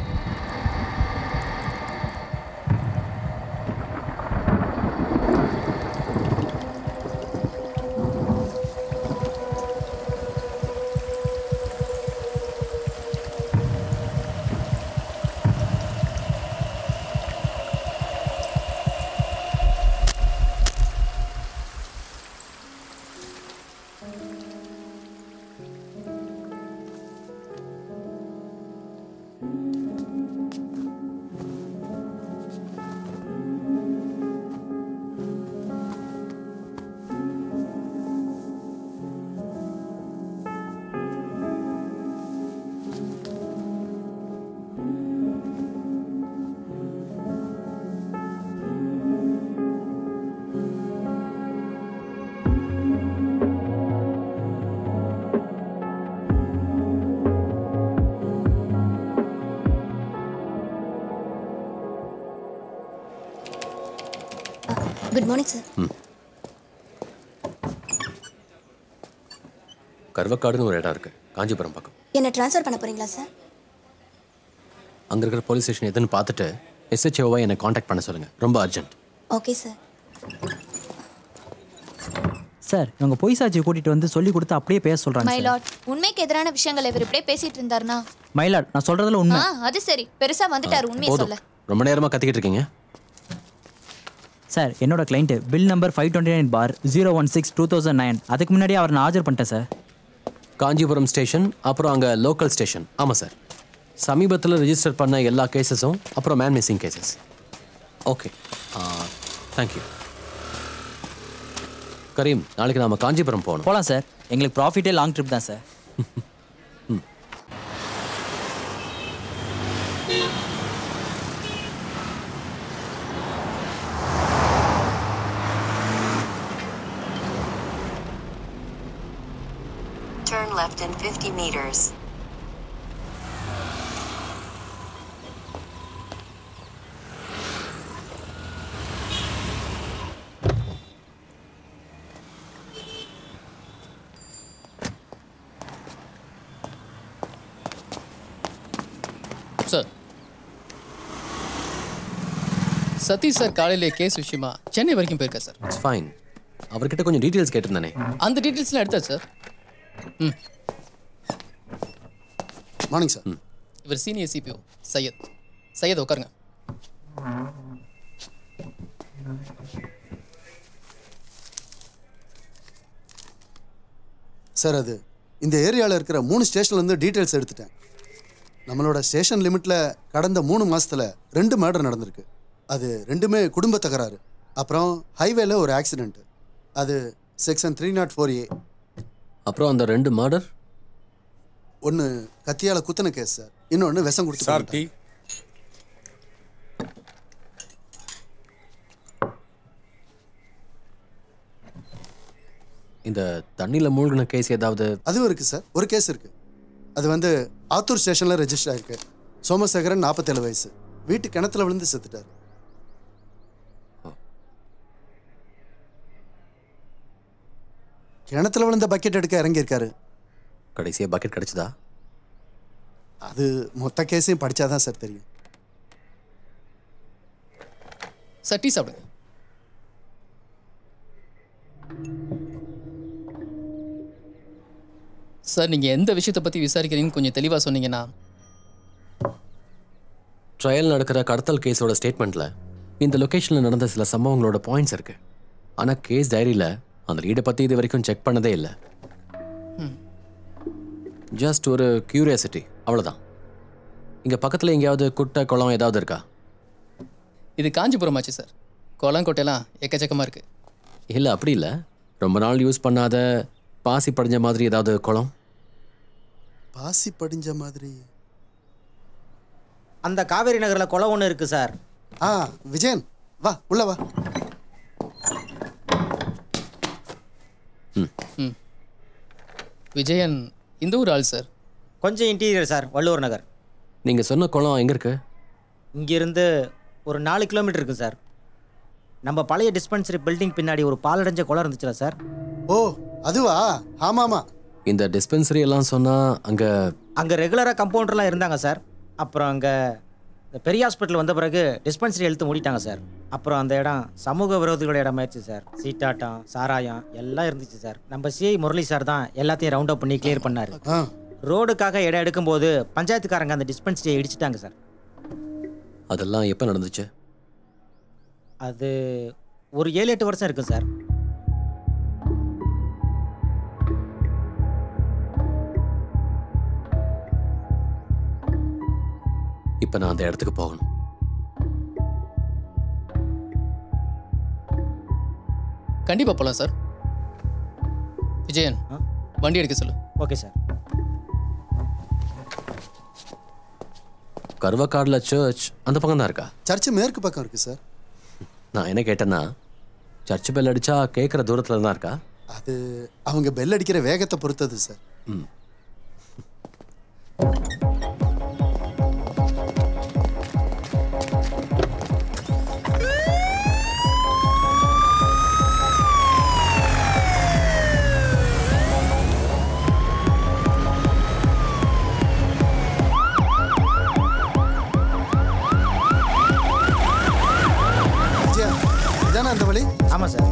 Good morning sir. கருவக்காடுன்னு ஒரு இடம் இருக்கு, காஞ்சிபுரம் பக்கம். என்ன ட்ரான்ஸ்ஃபர் பண்ண போறீங்களா சார்? அங்கே இருக்கிற போலீஸ் ஸ்டேஷன் எதுன்னு பார்த்துட்டு SHOவை என்னை காண்டாக்ட் பண்ண சொல்லுங்கள், ரொம்ப அர்ஜென்ட். Okay sir. சார் இவங்க பொய் சாட்சியை கூட்டிட்டு வந்து சொல்லி கொடுத்து அப்படியே பேச சொல்றாங்க. மைலாட், உண்மைக்கு எதிரான விஷயங்களை இவர் இப்படியே பேசிட்டு இருந்தாருனா? மைலாட், நான் சொல்றதுல உண்மை. அது சரி, பெருசா வந்துட்டாரு, உண்மையை சொல்ல. ரொம்ப நேரமாக கத்திக்கிட்டு இருக்கீங்க. சார் என்னோட கிளைண்ட் பில் நம்பர் 529/016/2009. அதுக்கு முன்னாடி அவர் நான் ஆஜர் பண்ணிட்டேன் சார். காஞ்சிபுரம் ஸ்டேஷன், அப்புறம் அங்கே லோக்கல் ஸ்டேஷன். ஆமாம் சார், சமீபத்தில் ரெஜிஸ்டர் பண்ண எல்லா கேசஸும், அப்புறம் man missing cases. Okay, thank you. Karim, நாளைக்கு நாம் காஞ்சிபுரம் போகலாம் சார். எங்களுக்கு ப்ராஃபிட்டே லாங் ட்ரிப் தான் sir. Turn left in 50 meters. Sir, Satish sir காலையிலே கேஸ் விஷயமா சென்னை வரைக்கும் போயிருக்கா சார். It's fine. அவர்கிட்ட கொஞ்சம் டீட்டெயில்ஸ் கேட்டிருந்தானே. அந்த டீட்டெயில்ஸ்லாம் எடுத்தா சார். Morning sir. இவர் சீனியர் CPO சையத். சையத் உட்காருங்க. சார், அது இந்த ஏரியாவில் இருக்கிற 3 ஸ்டேஷன்லேருந்து டீட்டெயில்ஸ் எடுத்துட்டேன். நம்மளோட ஸ்டேஷன் லிமிட்டில் கடந்த 3 மாதத்தில் 2 மர்டர் நடந்திருக்கு. அது 2மே குடும்ப தகராறு. அப்புறம் ஹைவேல ஒரு ஆக்சிடென்ட், அது செக்ஷன் 304A. அப்புறம் அந்த 2 மர்டர், ஒன்று கத்தியால் குத்தன கேஸ் சார், இன்னொன்று விஷம் கொடுத்து சார். இந்த தண்ணியில் மூழ்கின கேஸ் ஏதாவது? அதுவும் இருக்குது சார். ஒரு கேஸ் இருக்குது. அது வந்து ஆத்தூர் ஸ்டேஷனில் ரெஜிஸ்டர் ஆயிருக்கு. சோமசேகரன் 47 வயசு, வீட்டு கிணத்துல விழுந்து செத்துட்டார். கிணத்துல விழுந்த பக்கெட் எடுக்க இறங்கியிருக்காரு. கடைசியாக பக்கெட் கிடைச்சதா? அது மொத்த கேஸையும் படித்தாதான் சார் தெரியும். சார், டீ சாப்பிடுங்க. சார், நீங்கள் எந்த விஷயத்தை பற்றி விசாரிக்கிறீங்கன்னு கொஞ்சம் தெளிவாக சொன்னீங்கன்னா. ட்ரையல் நடக்கிற கடத்தல் கேஸோட ஸ்டேட்மெண்ட்டில் இந்த லொக்கேஷனில் நடந்த சில சம்பவங்களோட பாயிண்ட்ஸ் இருக்குது. ஆனால் கேஸ் டைரியில் அந்த லீடை பற்றி இது வரைக்கும் செக் பண்ணதே இல்லை. ஜஸ்ட் ஒரு கியூரியாசிட்டி, அவ்வளோதான். இங்கே பக்கத்தில் எங்கேயாவது குட்டை குளம் ஏதாவது இருக்கா? இது காஞ்சிபுரம் ஆச்சு சார். குளம் கோட்டையெல்லாம் எக்கச்சக்கமாக இருக்குது. இல்லை, அப்படி இல்லை. ரொம்ப நாள் யூஸ் பண்ணாத பாசி படிஞ்ச மாதிரி ஏதாவது குளம்? பாசி படிஞ்ச மாதிரி அந்த காவேரி நகரில் குளம் ஒன்று இருக்குது சார். விஜயன் வா, உள்ள வா. விஜயன் இந்த ஊர் ஆள் சார். கொஞ்சம் இன்டீரியர் சார், வள்ளுவர் நகர். நீங்கள் சொன்ன குளம் எங்கே இருக்கு? இங்கேருந்து ஒரு 4 கிலோமீட்டர் இருக்குது சார். நம்ம பழைய டிஸ்பென்சரி பில்டிங் பின்னாடி ஒரு பாலடைஞ்ச குளம் இருந்துச்சுல சார். ஓ, அதுவா? ஆமாமா. இந்த டிஸ்பென்சரி எல்லாம் சொன்னால் அங்கே ரெகுலராக கம்பவுண்டர்லாம் இருந்தாங்க சார். அப்புறம் அங்கே இந்த பெரிய ஹாஸ்பிட்டல் வந்த பிறகு டிஸ்பென்சரி இழுத்து மூடிட்டாங்க சார். அப்புறம் அந்த இடம் சமூக விரோதிகளோட இடமாயிடுச்சு சார். சீட்டாட்டம், சாராயம் எல்லாம் இருந்துச்சு சார். நம்ம சிஐ முரளி சார் தான் எல்லாத்தையும் ரவுண்ட் அப் பண்ணி கிளியர் பண்ணார். ரோடுக்காக இடம் எடுக்கும்போது பஞ்சாயத்துக்காரங்க அந்த டிஸ்பென்சரியை இடிச்சிட்டாங்க சார். அதெல்லாம் எப்போ நடந்துச்சு? அது ஒரு 7-8 வருஷம் இருக்கும் சார். இப்போ நான் அந்த இடத்துக்கு போகணும். கண்டிப்பாக போகலாம் சார். விஜயன், வண்டி எடுக்க சொல்லு. Okay sir. கர்வக்காடில் சர்ச் அந்த பக்கம் தான் இருக்கா? சர்ச்சு மேற்கு பக்கம் இருக்கு சார். நான் என்ன கேட்டேன்னா, சர்ச் பெல் அடித்தா கேட்குற தூரத்தில் தான் இருக்கா? அது அவங்க பெல் அடிக்கிற வேகத்தை பொறுத்தது சார். இதானே அந்த வழி? ஆமாம் சார்.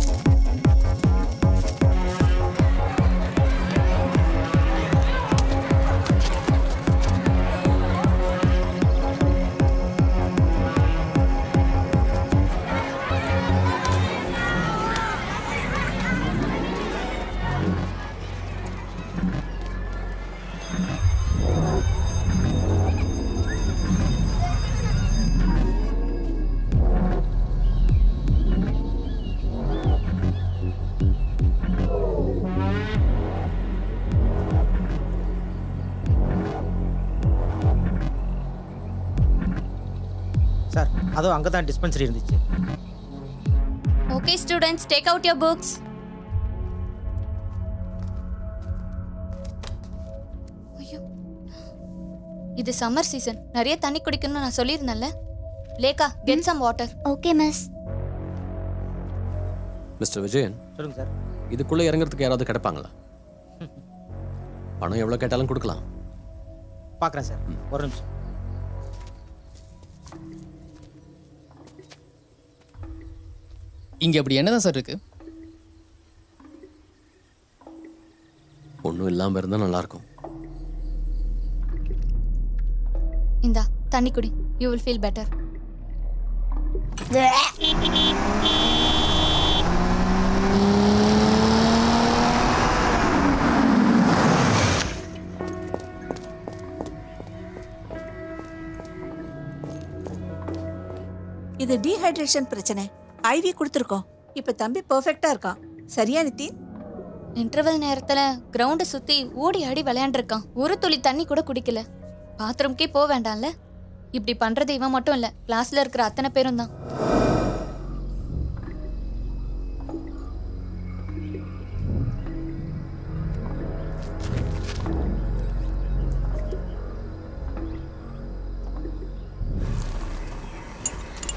சார் அதோ அங்கே தான் டிஸ்பென்சரி இருந்துச்சு. Okay students, take out your books. இது சம்மர் சீசன், நிறைய தண்ணி குடிக்கணும்னு நான் சொல்லியிருந்தேன்ல. Lekha, get some water. Okay miss. Mister Vijayan, சொல்லுங்கள் சார். இதுக்குள்ளே இறங்குறதுக்கு யாராவது கிடைப்பாங்களா? பணம் எவ்வளோ கேட்டாலும் கொடுக்கலாம். பார்க்குறேன் சார், ஒரு நிமிஷம். இங்கே அப்படி என்னதான் சார் இருக்கு? ஒன்றும் இல்லாமல் இருந்தால் நல்லாயிருக்கும். இந்தா தண்ணி குடி, யூ வில் ஃபீல் பெட்டர். இது டீஹைட்ரேஷன் பிரச்சனை. ஐவி கொடுத்துருக்கோம். இப்போ தம்பி பெர்ஃபெக்டா இருக்கான். சரியா நிதின்? இன்டர்வல் நேரத்துல கிரவுண்டை சுத்தி ஓடி ஆடி விளையாண்டுருக்கான். ஒரு துளி தண்ணி கூட குடிக்கல. பாத்ரூம்க்கே போக வேண்டாம்ல. இப்படி பண்றது இவன் மட்டும் இல்ல, கிளாஸ்ல இருக்கிற அத்தனை பேரும் தான்.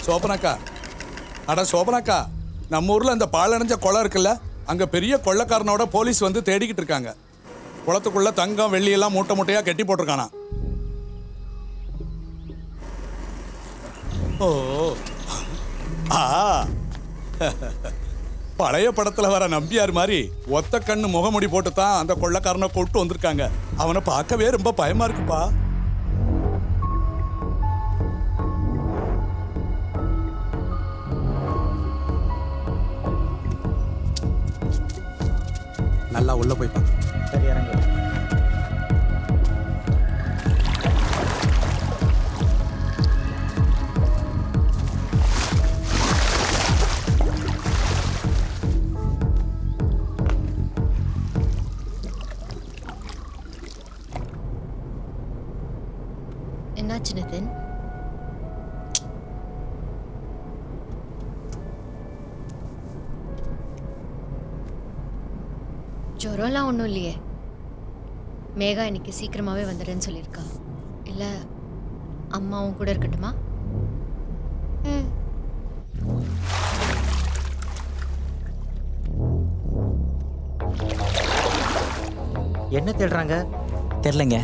சோபனாக்கா, அட சோபனாக்கா, நம்ம ஊர்ல அந்த பாழடைஞ்ச குளம் இருக்குல்ல, அங்க பெரிய கொள்ளக்காரனோட போலீஸ் வந்து தேடிக்கிட்டு இருக்காங்க. குளத்துக்குள்ள தங்கம் வெள்ளி எல்லாம் மூட்டை மூட்டையா கட்டி போட்டிருக்கானா. ஓ ஆ பழைய படத்துல வர நம்பியார் மாதிரி ஒத்த கண்ணு முகமுடி போட்டு தான் அந்த கொள்ளக்காரனை கூட்டு வந்திருக்காங்க. அவனை பார்க்கவே ரொம்ப பயமா இருக்குப்பா. நல்லா உள்ள போய் பாரு. சரி இறங்கு. என்னாச்சு நிதின்? ஜுரம்லாம் ஒன்றும் இல்லையே. மேகா இன்னைக்கு சீக்கிரமாகவே வந்துடுறேன்னு சொல்லியிருக்கா. இல்லை அம்மாவும் கூட இருக்கட்டுமா? என்ன தேடுறாங்க? தெரிலங்க.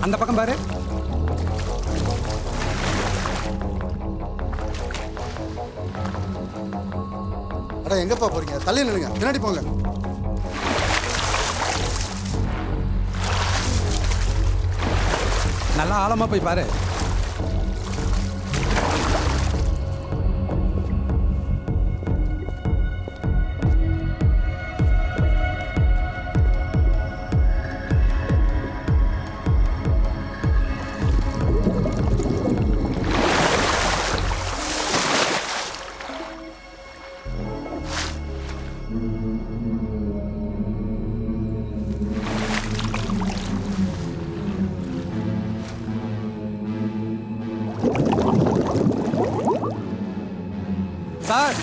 அந்த பக்கம் பாரு. அட எங்கப்பா போறீங்க? தள்ளி நில்லுங்க, பின்னாடி போங்க. நல்லா ஆழமா போய் பாரு. சார்,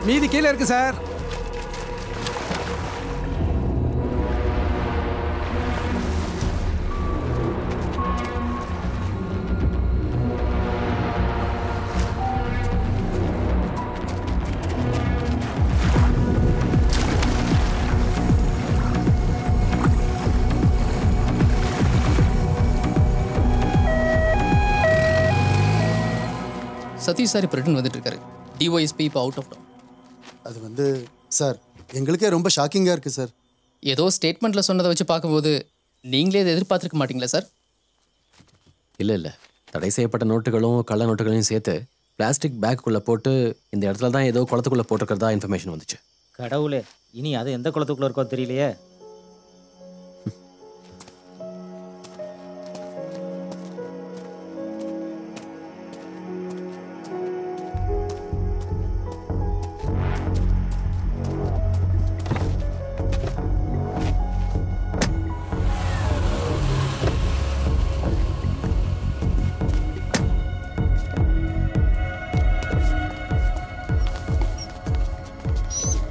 மீதி கீழே இருக்கு சார். சதீஷ் சார் இப்போ ரிட்டர்ன் வந்துட்டு இருக்காரு. டிஒஎஸ்பி இப்போ அவுட் ஆஃப் டவுன். அது வந்து சார் எங்களுக்கே ரொம்ப ஷாக்கிங்காக இருக்குது சார். ஏதோ ஸ்டேட்மெண்ட்டில் சொன்னதை வச்சு பார்க்கும்போது நீங்களே இதை எதிர்பார்த்துருக்க மாட்டீங்களா சார்? இல்லை இல்லை, தடை செய்யப்பட்ட நோட்டுகளும் கள்ள நோட்டுகளையும் சேர்த்து பிளாஸ்டிக் பேக்குள்ளே போட்டு இந்த இடத்துல தான் ஏதோ குளத்துக்குள்ளே போட்டிருக்கிறதா இன்ஃபர்மேஷன் வந்துச்சு. கடவுளே, இனி அது எந்த குளத்துக்குள்ளே இருக்கோ தெரியலையே.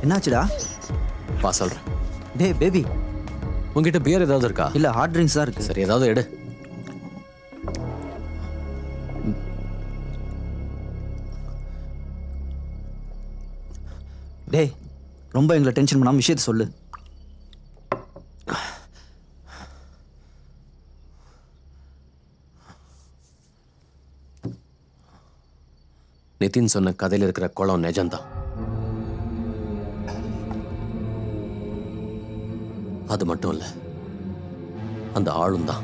என்னாச்சுடா? பா சொல்கிறேன். டே பேபி, உங்ககிட்ட பியர் ஏதாவது இருக்கா? இல்லை, ஹார்ட் ட்ரிங்க்ஸ் தான் இருக்குது. சரி, ஏதாவது எடு. டேய், ரொம்ப எங்களை டென்ஷன் பண்ணாமல் விஷயத்தை சொல்லு. நிதின் சொன்ன கதையில் இருக்கிற குளம் நிஜம்தான். அது மட்டும் இல்லை, அந்த ஆளும் தான்.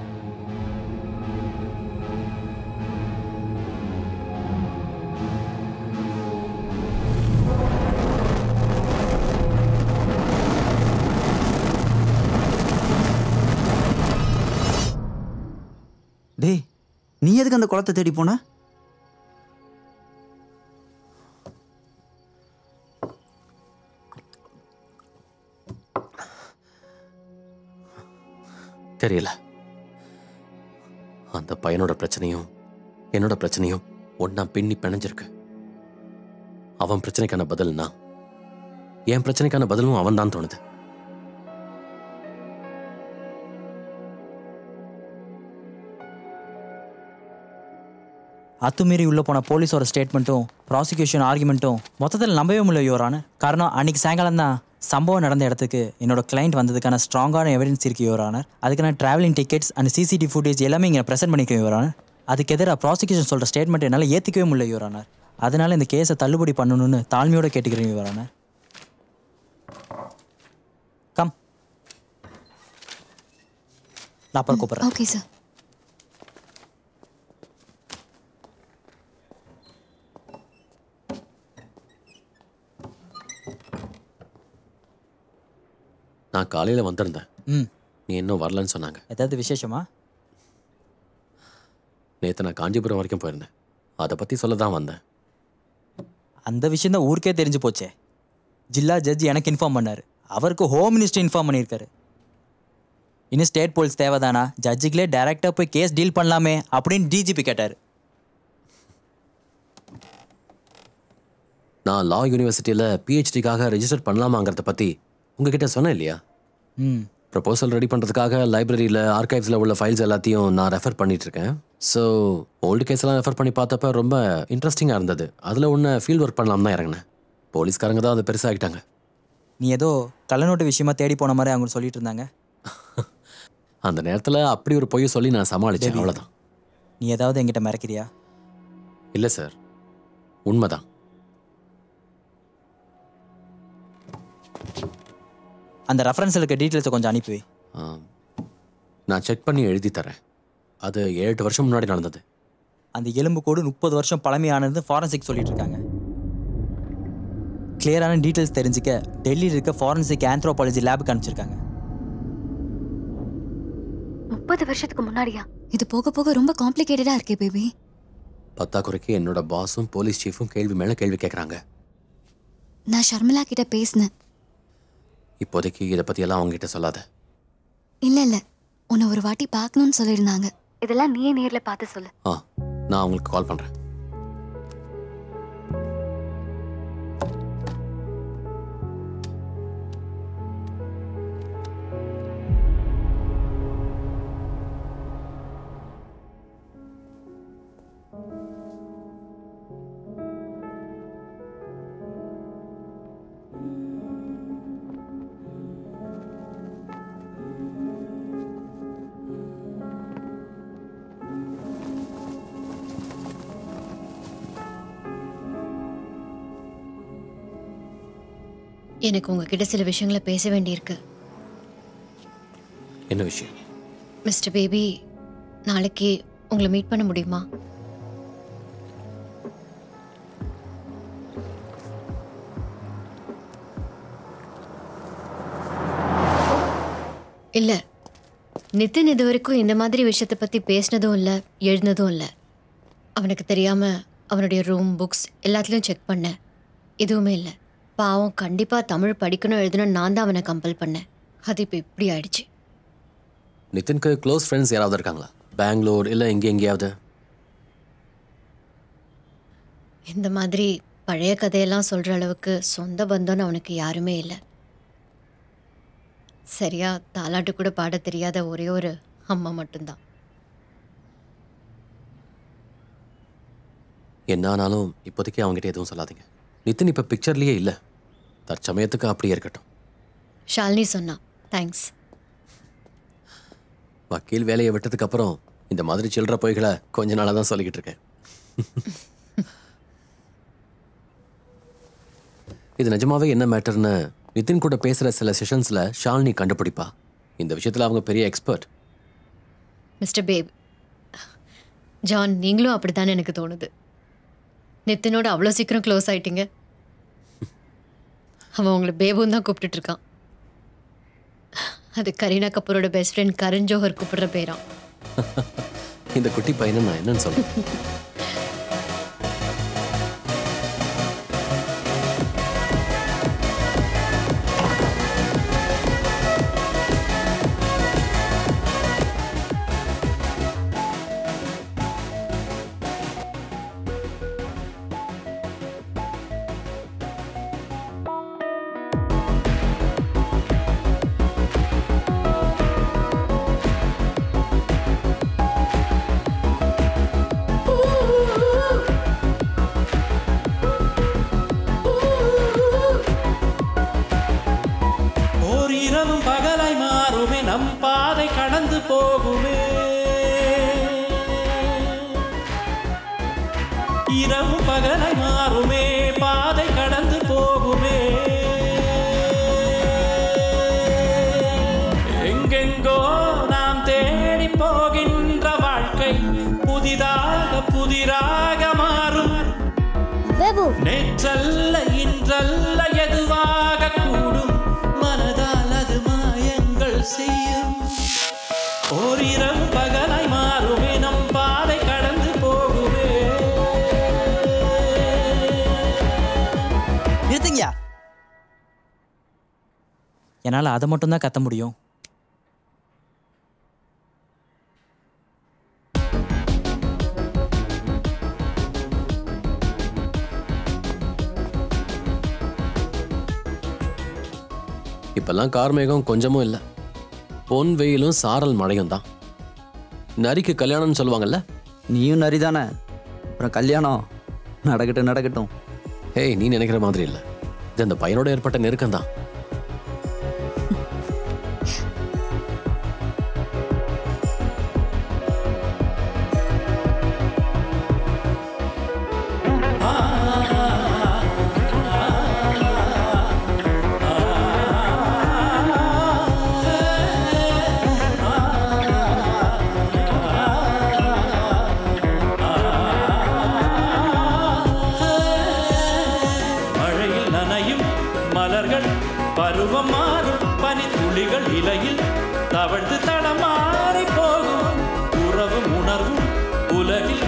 டேய், நீ எதுக்கு அந்த குளத்தை தேடி போன? தெரியல. அந்த பையனோட பிரச்சனையும் என்னோட பிரச்சனையும் ஒன்னா பின்னி பிணைஞ்சிருக்கு. அவன் பிரச்சனைக்கான பதில் நான், என் பிரச்சனைக்கான பதிலும் அவன் தான் தோணுது. அத்துமீறி உள்ளே போன போலீஸோட ஸ்டேட்மெண்ட்டும் ப்ராசிக்யூஷன் ஆர்குமெண்ட்டும் மொத்தத்தில் நம்பவே முடியல யுவர் ஆனர். காரணம் அன்றைக்கி சாயங்காலம் தான் சம்பவம் நடந்த இடத்துக்கு என்னோட கிளைண்ட் வந்ததுக்கான ஸ்ட்ராங்கான எவிடன்ஸ் இருக்குது யுவர் ஆனர். அதுக்கான travelling tickets and CCTV footage எல்லாமே இங்கே ப்ரெசென்ட் பண்ணிக்கிறேன் யுவர் ஆனர். அதுக்கு எதிராக ப்ராசிக்யூஷன் சொல்கிற ஸ்டேட்மெண்ட் என்னால் ஏற்றுக்கவே முடியல யுவர் ஆனர். அதனால் இந்த கேஸை தள்ளுபடி பண்ணணும்னு தாழ்மையோடு கேட்டுக்கிறேன் யுவர் ஆனர். கம், நான் அப்புறம் கூப்பிட்றேன். Okay sir. நான் காலையில் வந்திருந்தேன். நீ இன்னும் வரலன்னு சொன்னாங்க. ஏதாவது விசேஷமா? நேற்று நான் காஞ்சிபுரம் வரைக்கும் போயிருந்தேன். அதை பற்றி சொல்ல தான் வந்தேன். அந்த விஷயம் தான் ஊருக்கே தெரிஞ்சு போச்சே. ஜில்லா ஜட்ஜி எனக்கு இன்ஃபார்ம் பண்ணார். அவருக்கு ஹோம் மினிஸ்டர் இன்ஃபார்ம் பண்ணியிருக்காரு. இன்னும் ஸ்டேட் போலீஸ் தேவைதானா? ஜட்ஜுகளே டைரெக்டாக போய் கேஸ் டீல் பண்ணலாமே அப்படின்னு டிஜிபி கேட்டார். நான் லா யூனிவர்சிட்டியில் பிஹெச்டிக்காக ரெஜிஸ்டர் பண்ணலாமாங்கிறத பற்றி உங்ககிட்ட சொன்னேன் இல்லையா? ப்ரப்போசல் ரெடி பண்ணுறதுக்காக லைப்ரரியில் ஆர்கைவ்ஸில் உள்ள ஃபைல்ஸ் எல்லாத்தையும் நான் ரெஃபர் பண்ணிகிட்ருக்கேன். ஸோ ஓல்டு கேஸ்லாம் ரெஃபர் பண்ணி பார்த்தப்ப ரொம்ப இன்ட்ரெஸ்டிங்காக இருந்தது. அதில் ஒன்று ஃபீல்ட் ஒர்க் பண்ணலாம் தான் இறங்கினேன். போலீஸ்காரங்க தான் அது பெருசாகிட்டாங்க. நீ ஏதோ கள்ளநோட்டு விஷயமா தேடி போன மாதிரி அவங்க சொல்லிட்டு இருந்தாங்க. அந்த நேரத்தில் அப்படி ஒரு பொய்யை சொல்லி நான் சமாளித்தேன், அவ்வளோதான். நீ ஏதாவது என்கிட்ட மறைக்கிறியா? இல்லை சார், உண்மைதான். அந்த ரெஃபரன்ஸில் இருக்க டீட்டெயில்ஸை கொஞ்சம் அனுப்பி. நான் செக் பண்ணி எழுதி தரேன். அது 7-8 வருஷம் முன்னாடி நடந்தது. அந்த எலும்பு கோடு 30 வருஷம் பழமையானது ஃபாரன்சிக் சொல்லிட்டு இருக்காங்க. கிளியரான டீட்டெயில்ஸ் தெரிஞ்சுக்க டெல்லியில் இருக்க ஃபாரன்சிக் ஆந்த்ரோபாலஜி லேபுக்கு அனுப்பிச்சிருக்காங்க. 30 வருஷத்துக்கு முன்னாடியா? இது போக போக ரொம்ப காம்ப்ளிகேட்டடாக இருக்கே பேபி. பத்தாக்குறைக்கு என்னோட பாஸும் போலீஸ் சீஃபும் கேள்வி மேலே கேள்வி கேட்குறாங்க. நான் ஷர்மிளா கிட்ட பேசினேன். இப்போதைக்கு இதை பற்றியெல்லாம் அவங்ககிட்ட சொல்லாத. இல்லை உன்னை ஒரு வாட்டி பார்க்கணும்னு சொல்லியிருந்தாங்க. இதெல்லாம் நீயே நேரில் பார்த்து சொல்லு. நான் அவங்களுக்கு கால் பண்ணுறேன். எனக்கு உங்ககிட்ட சில விஷயங்களை பேச வேண்டியிருக்கு. என்ன விஷயம்? மிஸ்டர் பேபி, நாளைக்கு உங்களை மீட் பண்ண முடியுமா? இல்லை, நிதின் இது வரைக்கும் இந்த மாதிரி விஷயத்தை பற்றி பேசினதும் இல்லை, எழுதினதும் இல்லை. அவனுக்கு தெரியாமல் அவனுடைய ரூம், புக்ஸ் எல்லாத்துலேயும் செக் பண்ணேன். எதுவுமே இல்லை. பாவம், கண்டிப்பாக தமிழ் படிக்கணும் எழுதணும் நான் தான் அவனை கம்பல் பண்ணேன். அது இப்போ இப்படி ஆயிடுச்சு. நிதினுக்கு க்ளோஸ் ஃப்ரெண்ட்ஸ் யாராவது இருக்காங்களா? பெங்களூர் இல்லை எங்கேயாவது? இந்த மாதிரி பழைய கதையெல்லாம் சொல்கிற அளவுக்கு சொந்த பந்தம்னு அவனுக்கு யாருமே இல்லை. சரியா தாலாட்டு கூட பாட தெரியாத ஒரே ஒரு அம்மா மட்டும்தான். என்ன ஆனாலும் இப்போதைக்கு அவங்ககிட்ட எதுவும் சொல்லாதீங்க. நிதின் இப்போ பிக்சர்லேயே இல்லை. தற்சமயத்துக்கு அப்படியே இருக்கட்டும். ஷாலினி சொன்னா. தேங்க்ஸ். வக்கீல் வேலையை விட்டதுக்கு அப்புறம் இந்த மாதிரி சில்லற பொய்களை கொஞ்ச நாளாக தான் சொல்லிக்கிட்டு இருக்கேன். இது நிஜமாவே என்ன மேட்டர்னு நிதின் கூட பேசுகிற சில செஷன்ஸில் ஷாலினி கண்டுபிடிப்பா. இந்த விஷயத்தில் அவங்க பெரிய எக்ஸ்பர்ட். மிஸ்டர் பேப், ஜான், நீங்களும் அப்படித்தானே எனக்கு தோணுது. நித்தினோட அவ்வளோ சீக்கிரம் க்ளோஸ் ஆயிட்டீங்க. அவன் உங்களை பேபுன்னு தான் கூப்பிட்டுட்டு இருக்கான். அது கரீனா கபூரோட பெஸ்ட் ஃப்ரெண்ட் கரண் ஜோஹர் கூப்பிடுற பேரான். இந்த குட்டி பையனை நான் என்னன்னு சொல்றேன்? போகுமே இரவு பகலை மாறுமே பாதை கடந்து போகுமே எங்கெங்கோ நாம் தேடி போகின்ற வாழ்க்கை புதிதாக புதிராக மாறும் நேற்றல்ல இன்றல்ல எதுவாக கூடும் மனதால் அது மாயங்கள் செய்யும் ஓரிரவு பகலாய் மாறுமே நம் பாதை கடந்து போகுமே. நிறுத்துங்கயா, என்னால் அதை மட்டும்தான் கத்த முடியும். இப்பெல்லாம் கார்மேகம் கொஞ்சமும் இல்லை. பொன் வெயிலும் சாரல் மழையும் தான். நரிக்கு கல்யாணம்னு சொல்லுவாங்கல்ல. நீயும் நரி தானே, அப்புறம் கல்யாணம் நடக்கட்டும் நடக்கட்டும். ஏய், நீ நினைக்கிற மாதிரி இல்லை. இது அந்த பையனோட ஏற்பட்ட நெருக்கம் தான். மழையில் நனையும் மலர்கள் பருவம் மாறும் பனித்துளிகள் இலையில் தவழ்ந்து தடமாறி போகும் உறவும் உணர்வும் உலகில்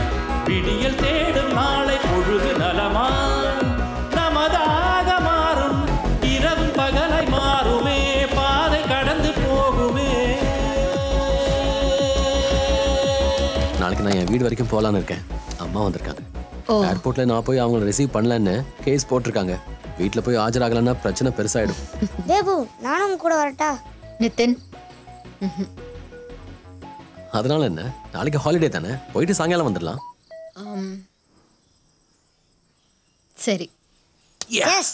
விடியல் தேடும் நாளை பொழுது நலமாய் நமதாக மாறும் இரவு பகலை மாறுமே பாதை கடந்து போகுமே. நாளைக்கு நான் என் வீடு வரைக்கும் போகலான்னு இருக்கேன். அம்மா வந்திருக்காங்க. ஏர்போர்ட்ல நான் போய் அவங்கள ரிசீவ் பண்ணலன்னு கேஸ் போட்டிருக்காங்க. வீட்டில் போய் ஆஜராகலன்னா பிரச்சனை பெருசாயிடும். தேபு, நானும் உங்க கூட வரட்டா? நிதின், அதனால என்ன, நாளைக்கு ஹாலிடே தானே, போயிட்டு சாயங்காலம் வந்துடலாம். சரி. எஸ்.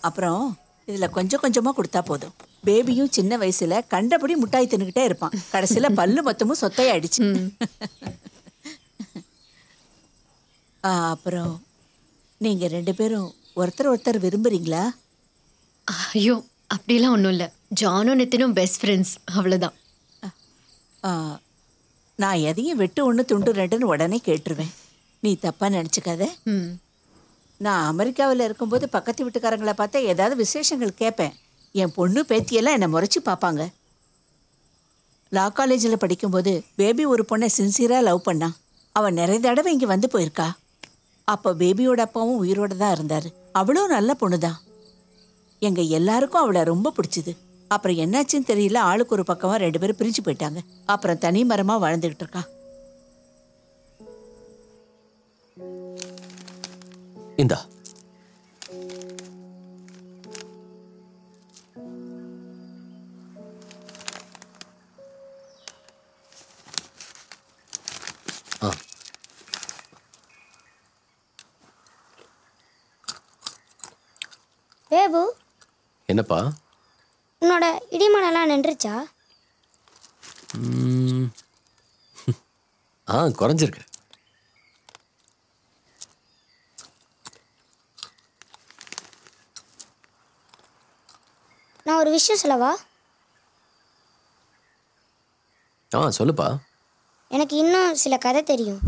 அப்புறம் இதில் கொஞ்சம் கொஞ்சமாக கொடுத்தா போதும். பேபியும் சின்ன வயசுல கண்டபடி முட்டாய் தின்னுக்கிட்டே இருப்பான். கடைசியில் பல்லு மொத்தமும் சொத்தையாயிடுச்சு. அப்புறம் நீங்கள் 2 பேரும் ஒருத்தர் ஒருத்தர் விரும்புறீங்களா? ஐயோ, அப்படிலாம் ஒன்றும் இல்லை. ஜானும் நித்தினும் பெஸ்ட் ஃப்ரெண்ட்ஸ், அவ்வளோதான். நான் எதையும் வெட்டு 1 துண்டு 2ன்னு உடனே கேட்டுருவேன். நீ தப்பாக நினச்சிக்காத. நான் அமெரிக்காவில் இருக்கும்போது பக்கத்து வீட்டுக்காரங்களை பார்த்தா ஏதாவது விசேஷங்கள் கேட்பேன். என் பொண்ணு பேத்தியெல்லாம் என்னை முறைச்சி பார்ப்பாங்க. லா காலேஜில் படிக்கும்போது பேபி ஒரு பொண்ணை சின்சியராக லவ் பண்ணான். அவன் நிறைய தடவை இங்கே வந்து போயிருக்கா. அப்போ பேபியோட அப்பாவும் உயிரோடு தான் இருந்தார். அவளும் நல்ல பொண்ணு தான். எங்கள் எல்லாருக்கும் அவளை ரொம்ப பிடிச்சிது. அப்புறம் என்னாச்சுன்னு தெரியல, ஆளுக்கு ஒரு பக்கமாக 2 பேரும் பிரிஞ்சு போயிட்டாங்க. அப்புறம் தனி மரமாக வாழ்ந்துக்கிட்டு இருக்கா. இந்தா. தேபு, என்னப்பா? உன்னோட இடிமனெல்லாம் நின்றுச்சா? குறைஞ்சிருக்கு. நான் ஒரு விஷயம் சொல்லவா? சொல்லுப்பா. எனக்கு இன்னும் சில கதை தெரியும்.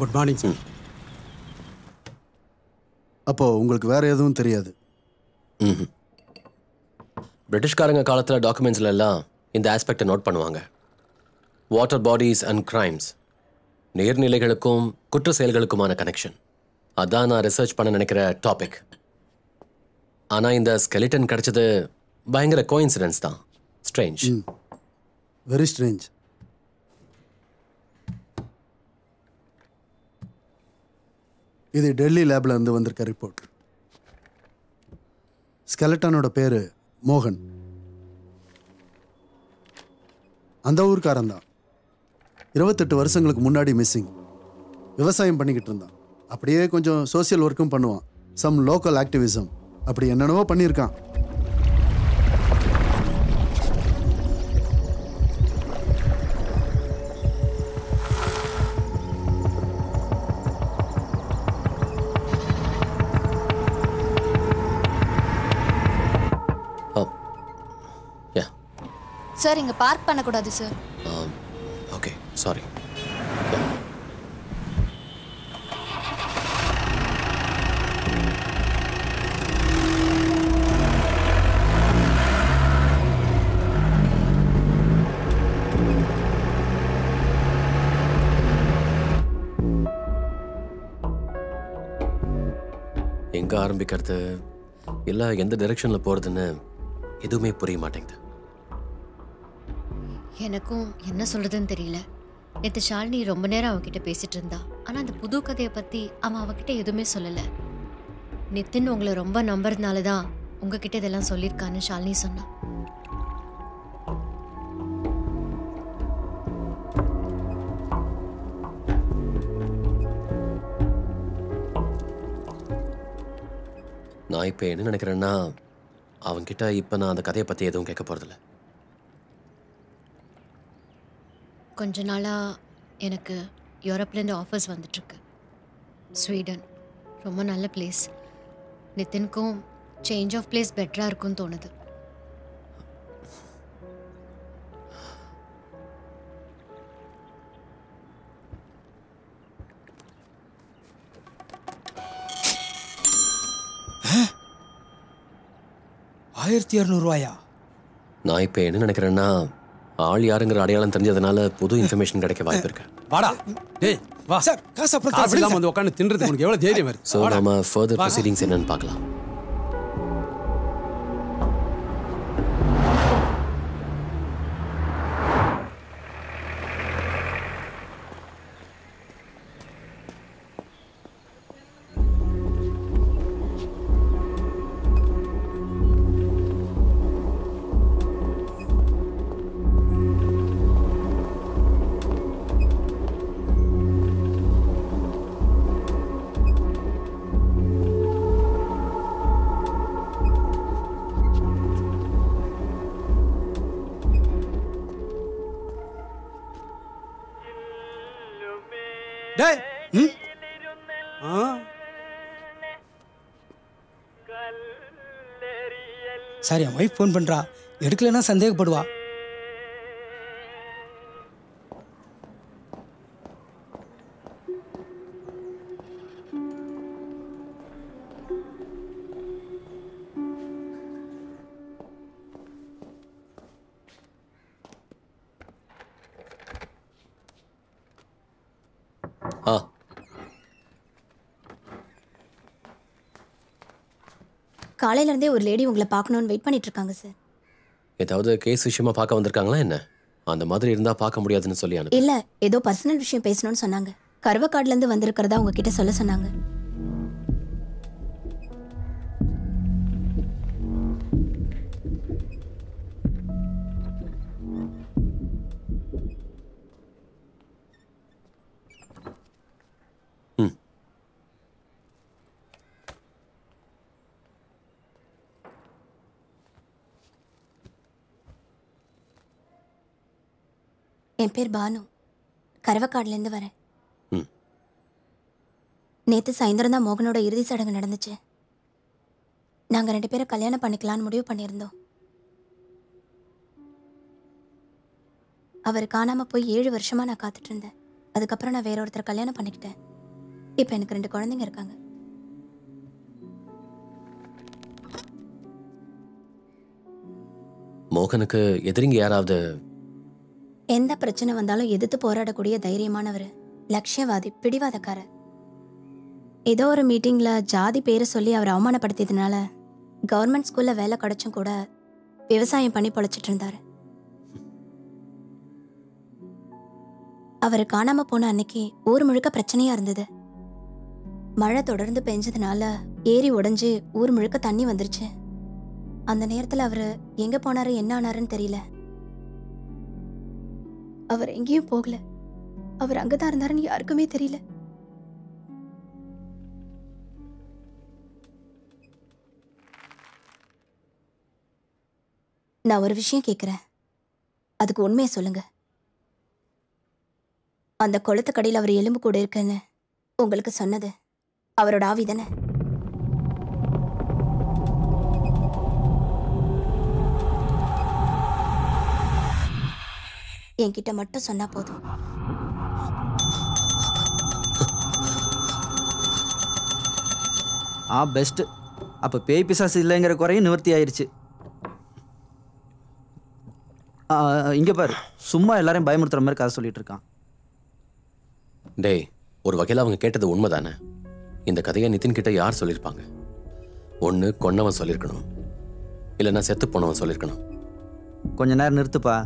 Good morning sir. அப்போது உங்களுக்கு வேறு எதுவும் தெரியாது? பிரிட்டிஷ்காரங்க காலத்தில் டாக்குமெண்ட்ஸ்ல எல்லாம் இந்த ஆஸ்பெக்டை நோட் பண்ணுவாங்க. வாட்டர் பாடிஸ் அண்ட் கிரைம்ஸ், நீர்நிலைகளுக்கும் குற்ற செயல்களுக்குமான கனெக்ஷன். அதான் நான் ரிசர்ச் பண்ண நினைக்கிற டாபிக். ஆனால் இந்த ஸ்கெலிட்டன் கிடைச்சது பயங்கர கோஇன்சிடென்ஸ் தான். Strange, very strange. இது டெல்லி லேப்ல இருந்து வந்திருக்க ரிப்போர்ட். ஸ்கெலட்டனோட பேரு மோகன். அந்த ஊர்க்காரன் தான். 28 வருஷங்களுக்கு முன்னாடி மிஸ்ஸிங். விவசாயம் பண்ணிக்கிட்டு இருந்தான். அப்படியே கொஞ்சம் சோசியல் ஒர்க்கும் பண்ணுவான். சம் லோக்கல் ஆக்டிவிசம் அப்படி என்னென்னவோ பண்ணியிருக்கான். சார் இங்க பார்க் பண்ணக்கூடாது சார். Okay, sorry. எங்க ஆரம்பிக்கிறது, இல்லை எந்த டைரக்ஷன்ல போறதுன்னு எதுவுமே புரிய மாட்டேங்குது. எனக்கும் என்ன சொல்றதுன்னு தெரியல. நேற்று ஷாலினி ரொம்ப நேரம் அவகிட்ட பேசிட்டு இருந்தா. ஆனால் அந்த புது கதையை பற்றி அவன் அவகிட்ட எதுவுமே சொல்லலை. நித்தின் உங்களை ரொம்ப நம்புறதுனால தான் உங்ககிட்ட இதெல்லாம் சொல்லியிருக்கான்னு ஷாலினி சொன்னா. நான் இப்போ என்ன நினைக்கிறேன்னா, அவன்கிட்ட இப்போ நான் அந்த கதையை பற்றி எதுவும் கேட்க போகிறதில்ல. கொஞ்ச நாளாக எனக்கு யூரோப்லேருந்து ஆஃபர்ஸ் வந்துட்டுருக்கு. ஸ்வீடன் ரொம்ப நல்ல பிளேஸ். நிதினுக்கும் சேஞ்ச் ஆஃப் பிளேஸ் பெட்டராக இருக்கும்னு தோணுது. $1200. நான் இப்போ என்ன நினைக்கிறேன்னா, ஆள் யாருங்கிற அடையாளம் தெரிஞ்சதுனால புது இன்ஃபர்மேஷன் கிடைக்க வாய்ப்பு இருக்கு. வாடா டேய் வா சார். காசு அப்புறம் வந்து உட்காந்து தின்றது உனக்கு எவ்வளவு தைரியம் வருது. ஸோ நம்ம ஃபர்தர் ப்ரொசீடிங்ஸ் என்னன்னு பார்க்கலாம். சார், என் ஒய்ஃப் ஃபோன் பண்ணுறா. எடுக்கலைன்னா சந்தேகப்படுவா. காலையில இருந்தே ஒரு லேடி உங்களை பார்க்கணும்னு வெயிட் பண்ணிட்டு இருக்காங்க சார். ஏதாவது கேஸ் விஷயமா பார்க்க வந்திருக்காங்களா என்ன? அந்த மாதிரி இருந்தா பார்க்க முடியாதுன்னு சொல்லி அனுப்பு. இல்ல, ஏதோ பர்சனல் விஷயம் பேசணும்னு சொன்னாங்க. கருவக்காடுல இருந்து வந்திருக்கிறதா உங்ககிட்ட சொல்ல சொன்னாங்க. என் பேர் பானு, கருவக்காடுலேருந்து வரேன். நேற்று சாயந்தரம் தான் மோகனோட இறுதி சடங்கு நடந்துச்சு. நாங்கள் 2 பேரை கல்யாணம் பண்ணிக்கலான்னு முடிவு பண்ணியிருந்தோம். அவர் காணாமல் போய் 7 வருஷமாக நான் காத்துட்டு இருந்தேன். அதுக்கப்புறம் நான் வேற ஒருத்தர் கல்யாணம் பண்ணிக்கிட்டேன். இப்போ எனக்கு 2 குழந்தைங்க இருக்காங்க. மோகனுக்கு எதிரிங்க யாராவது? எந்த பிரச்சனை வந்தாலும் எதிர்த்து போராடக்கூடிய தைரியமானவர், லட்சியவாதி, பிடிவாதக்காரர். ஏதோ ஒரு மீட்டிங்ல ஜாதி பேரை சொல்லி அவர் அவமானப்படுத்தியதுனால கவர்மெண்ட் ஸ்கூல்ல வேலை கிடைச்சும் கூட விவசாயம் பண்ணி பொழைச்சிட்டு இருந்தாரு. அவர் காணாம போன அன்னைக்கு ஊர் முழுக்க பிரச்சனையா இருந்தது. மழை தொடர்ந்து பெஞ்சதுனால ஏரி உடைஞ்சு ஊர் முழுக்க தண்ணி வந்துருச்சு. அந்த நேரத்துல அவரு எங்க போனாரு, என்ன ஆனாருன்னு தெரியல. அவர் எங்கேயும் போகல. அவர் அங்கதான் இருந்தாருன்னு யாருக்குமே தெரியல. நான் ஒரு விஷயம் கேட்கிறேன், அதுக்கு உண்மையை சொல்லுங்க. அந்த கொளுத்துக்கடையில் அவர் எலும்பு கூட இருக்குன்னு உங்களுக்கு சொன்னது அவரோட ஆவி தானே? என்கிட்ட மட்டும் சொன்னா போதும். பெஸ்ட். அப்போ பேய் பிசாசு இல்லைங்கிற குறையும் நிவர்த்தி ஆயிடுச்சு. இங்கே பாரு, சும்மா எல்லாரையும் பயமுறுத்துற மாதிரி கதை சொல்லிட்டு இருக்கான். டேய், ஒரு வகையில் அவங்க கேட்டது உண்மைதானே? இந்த கதையை நிதின் கிட்ட யார் சொல்லியிருப்பாங்க? ஒன்று கொன்னவன் சொல்லியிருக்கணும், இல்லைன்னா செத்து போனவன் சொல்லியிருக்கணும். கொஞ்ச நேரம் நிறுத்துப்பா.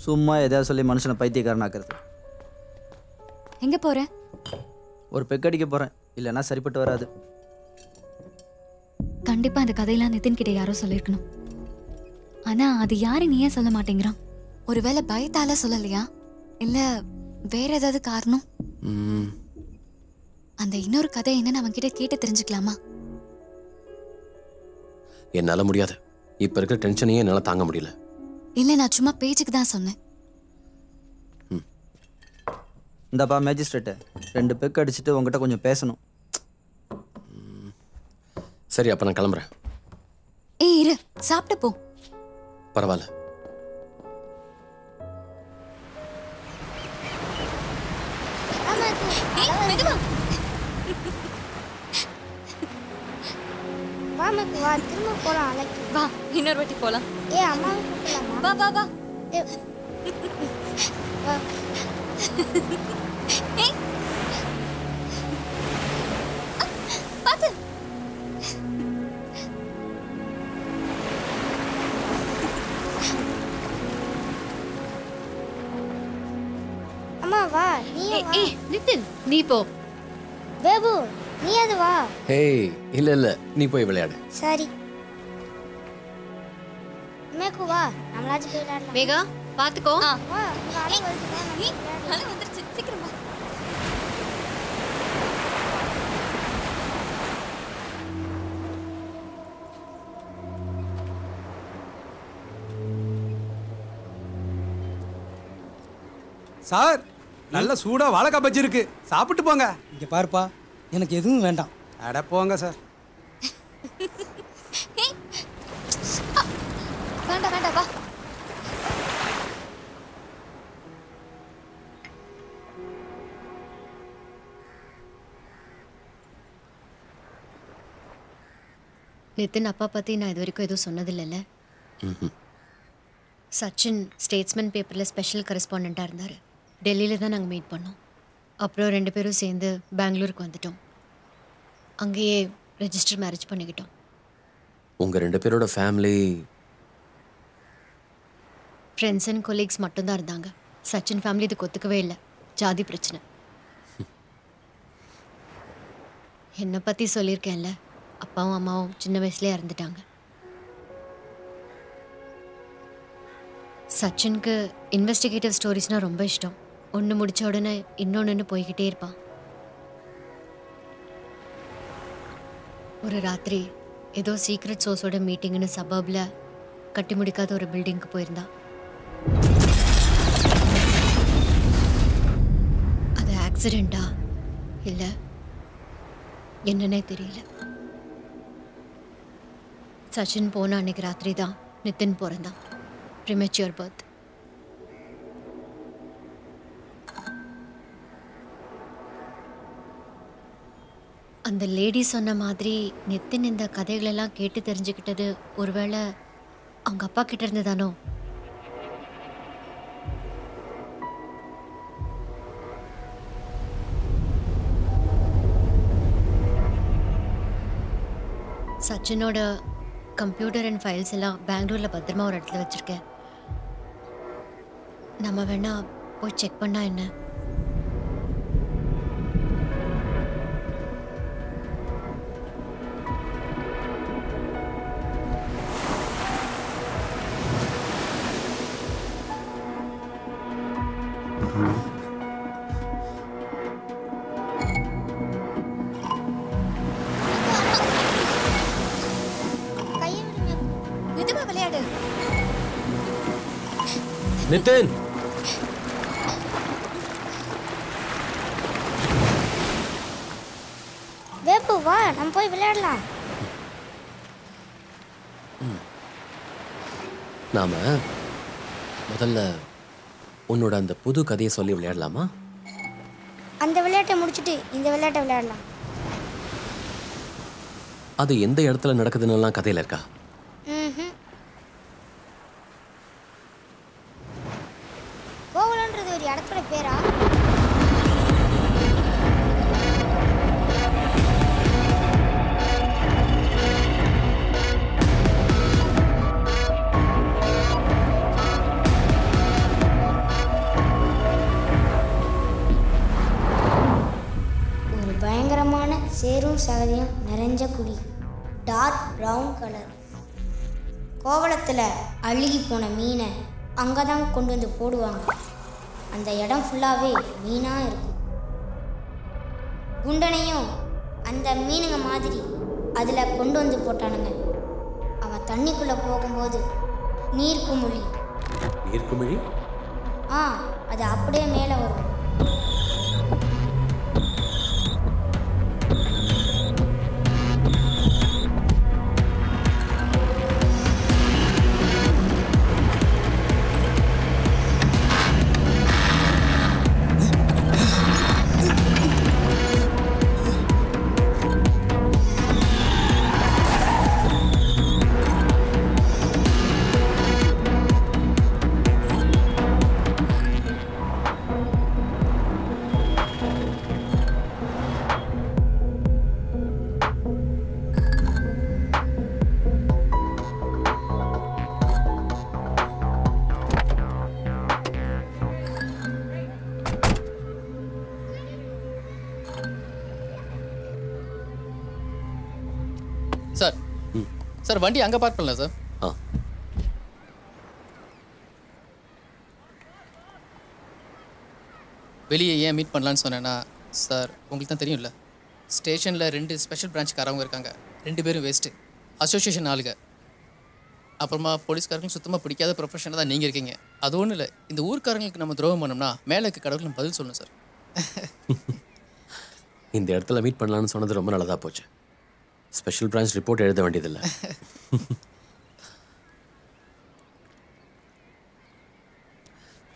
சும்மா எதாவது சொல்லி மனுஷனை பைத்தியக்காரனாக்குறது. எங்க போற? ஒரு பெக்கடிக்க போறேன், இல்லைன்னா சரிப்பட்டு வராது. கண்டிப்பா அந்த கதையெல்லாம் நிதின் கிட்ட யாரோ சொல்லியிருக்கணும். ஆனா அது யாரு நீ ஏன் சொல்ல மாட்டேங்கிறான்? ஒருவேளை பயத்தால சொல்லலையா, இல்ல வேற ஏதாவது காரணம்? அந்த இன்னொரு கதை என்னன்னு அவன் கிட்ட கேட்டு தெரிஞ்சுக்கலாமா? என்னால முடியாது. இப்ப இருக்கிற டென்ஷனையே என்னால தாங்க முடியல. இல்ல, நான் சும்மா பேச்சுக்கு தான் சொன்னேன். இந்தப்பா மேஜிஸ்ட்ரேட்டு, 2 பெக் அடிச்சுட்டு உங்ககிட்ட கொஞ்சம் பேசணும். சரி, அப்ப நான் கிளம்புறேன். ஏய் இரு, சாப்பிட்டு போ. பரவாயில்ல. வா திரும்ப போலாம். வா, இன்னொரு வாட்டி போலாம். அம்மா கூப்பிடலாமா? வா வா வா. பாத்து. அம்மா வா, நீ வா. நிதின், நீ போ. பேபு, நீ அது வா. ஹேய், இல்ல நீ போய் விளையாடு. சரி. மேக்கு வா, நம்மளாச்சு போய் விளையாடலாம். மேகா, பாத்துக்கோ. வா, உங்க அலை வருது. அலை வந்துருச்சு, சீக்கிரம் வா. சார், நல்ல சூடா வாழைக்காய் பஜ்ஜி இருக்கு, சாப்பிட்டு போங்க. இங்க பாருப்பா, எனக்கு எதுவும் வேண்டாம். அட போங்க சார். வேண்டாம் வேண்டாம், வா. நிதின் அப்பா பற்றி நான் இது வரைக்கும் எதுவும் சொன்னதில்லைல்ல. சச்சின் ஸ்டேட்ஸ்மேன் பேப்பரில் ஸ்பெஷல் கரஸ்பாண்டண்ட்டாக இருந்தார். டெல்லியில் தான் நாங்கள் மீட் பண்ணோம். அப்புறம் 2 பேரும் சேர்ந்து பெங்களூருக்கு வந்துட்டோம். அங்கேயே ரெஜிஸ்டர் மேரேஜ் பண்ணிக்கிட்டோம். உங்கள் 2 பேரோட ஃபேமிலி? ஃப்ரெண்ட்ஸ் அண்ட் கொலீக்ஸ் மட்டும்தான் இருந்தாங்க. சச்சின் ஃபேமிலி இதுக்கு ஒத்துக்கவே இல்லை. ஜாதி பிரச்சனை. என்னை பற்றி சொல்லியிருக்கேன்ல, அப்பாவும் அம்மாவும் சின்ன வயசுலேயே இறந்துட்டாங்க. சச்சினுக்கு இன்வெஸ்டிகேட்டிவ் ஸ்டோரிஸ்னால் ரொம்ப இஷ்டம். ஒன்று முடித்த உடனே இன்னொன்று போய்கிட்டே இருப்பான். ஒரு ராத்திரி ஏதோ சீக்ரெட் சோர்ஸோட மீட்டிங்னு சபர்பில் கட்டி முடிக்காத ஒரு பில்டிங்க்கு போயிருந்தா. அது ஆக்சிடெண்ட்டா இல்லை என்னன்னே தெரியல. சச்சின் போன அன்னைக்கு ராத்திரி தான் நிதின் பிறந்தான். Premature birth. அந்த லேடி சொன்ன மாதிரி நிதின் இந்த கதைகளெல்லாம் கேட்டு தெரிஞ்சுக்கிட்டது ஒருவேளை அவங்க அப்பா கிட்ட இருந்து தானோ? சச்சினோட கம்ப்யூட்டர் அண்ட் ஃபைல்ஸ் எல்லாம் பெங்களூரில் பத்திரமா ஒரு இடத்துல வச்சுருக்கேன். நம்ம வேணா போய் செக் பண்ணா என்ன? மெதுவா விளையாடு. நிதின், வேப்பு வா, நம்ம போய் விளையாடலாம். நாம முதல்ல உன்னோட அந்த புது கதையை சொல்லி விளையாடலாமா? அந்த விளையாட்டை முடிச்சுட்டு இந்த விளையாட்டை விளையாடலாம். அது எந்த இடத்துல நடக்குதுன்னெல்லாம் கதையில இருக்கா? கோவலன்றது ஒரு இடத்தோட பேரா? ஒரு பயங்கரமான சேரும் சகதியும் நிறைஞ்ச குழி, டார்க் ப்ரௌன் கலர். கோவளத்தில் அழுகி போன மீனை அங்கே தான் கொண்டு வந்து போடுவாங்க. அந்த இடம் ஃபுல்லாகவே மீனாக இருக்கும். குண்டனையும் அந்த மீனுங்க மாதிரி அதில் கொண்டு வந்து போட்டானுங்க. அவன் தண்ணிக்குள்ளே போகும்போது நீர்க்குமிழி. நீர்க்குமிழி? அது அப்படியே மேலே வரும். சார் சார் வண்டி அங்கே பார்க் பண்ணலாம் சார். வெளியே ஏன் மீட் பண்ணலான்னு சொன்னேன்னா சார் உங்களுக்கு தான் தெரியும்ல, ஸ்டேஷனில் 2 ஸ்பெஷல் பிரான்ச்சுக்காரவங்க இருக்காங்க. 2 பேரும் வேஸ்ட்டு, அசோசியேஷன் ஆளுங்க. அப்புறமா போலீஸ்காரங்களும் சுத்தமாக பிடிக்காத ப்ரொஃபஷனாக தான் நீங்கள் இருக்கீங்க. அது ஒன்றும் இல்லை, இந்த ஊர்க்காரங்களுக்கு நம்ம துரோகம் பண்ணோம்னா மேலே இருக்க கடவுளுக்கு நம்ம பதில் சொல்லணும் சார். இந்த இடத்துல மீட் பண்ணலான்னு சொன்னது ரொம்ப நல்லதாக போச்சு. ஸ்பெஷல் பிரான்ச் ரிப்போர்ட் எழுத வேண்டியதில்லை.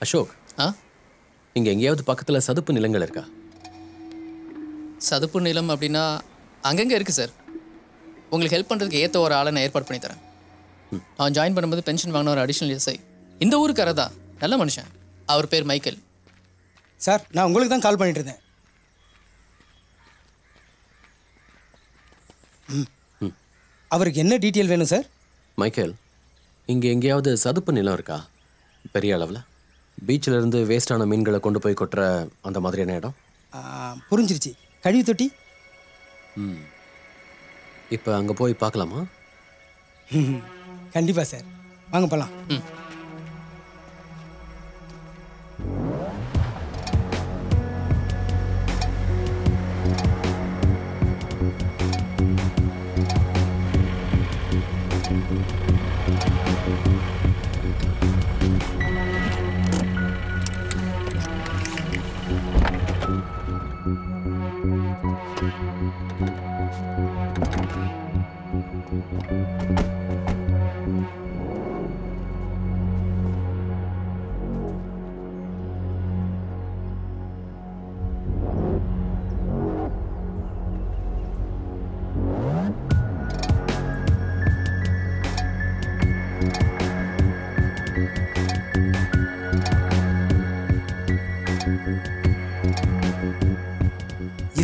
அசோக், இங்கே எங்கேயாவது பக்கத்தில் சதுப்பு நிலங்கள் இருக்கா? சதுப்பு நிலம் அப்படின்னா அங்கங்கே இருக்குது சார். உங்களுக்கு ஹெல்ப் பண்ணுறதுக்கு ஏற்ற ஒரு ஆளை நான் ஏற்பாடு பண்ணி தரேன். அவன் ஜாயின் பண்ணும்போது பென்ஷன் வாங்கின ஒரு அடிஷ்னல் எஸ்ஐ. இந்த ஊருக்காரர் தான், நல்ல மனுஷன். அவர் பேர் மைக்கேல். சார் நான் உங்களுக்கு தான் கால் பண்ணிட்டு இருந்தேன். அவருக்கு என்ன டீட்டெயில் வேணும் சார்? மைக்கேல், இங்கே எங்கேயாவது சதுப்பு நிலம் இருக்கா பெரிய அளவில்? பீச்சில் இருந்து வேஸ்டான மீன்களை கொண்டு போய் கொட்டுற அந்த மாதிரியான இடம்? புரிஞ்சிருச்சு, கழிவு தொட்டி. இப்போ அங்கே போய் பார்க்கலாமா? கண்டிப்பாக சார், வாங்க போகலாம்.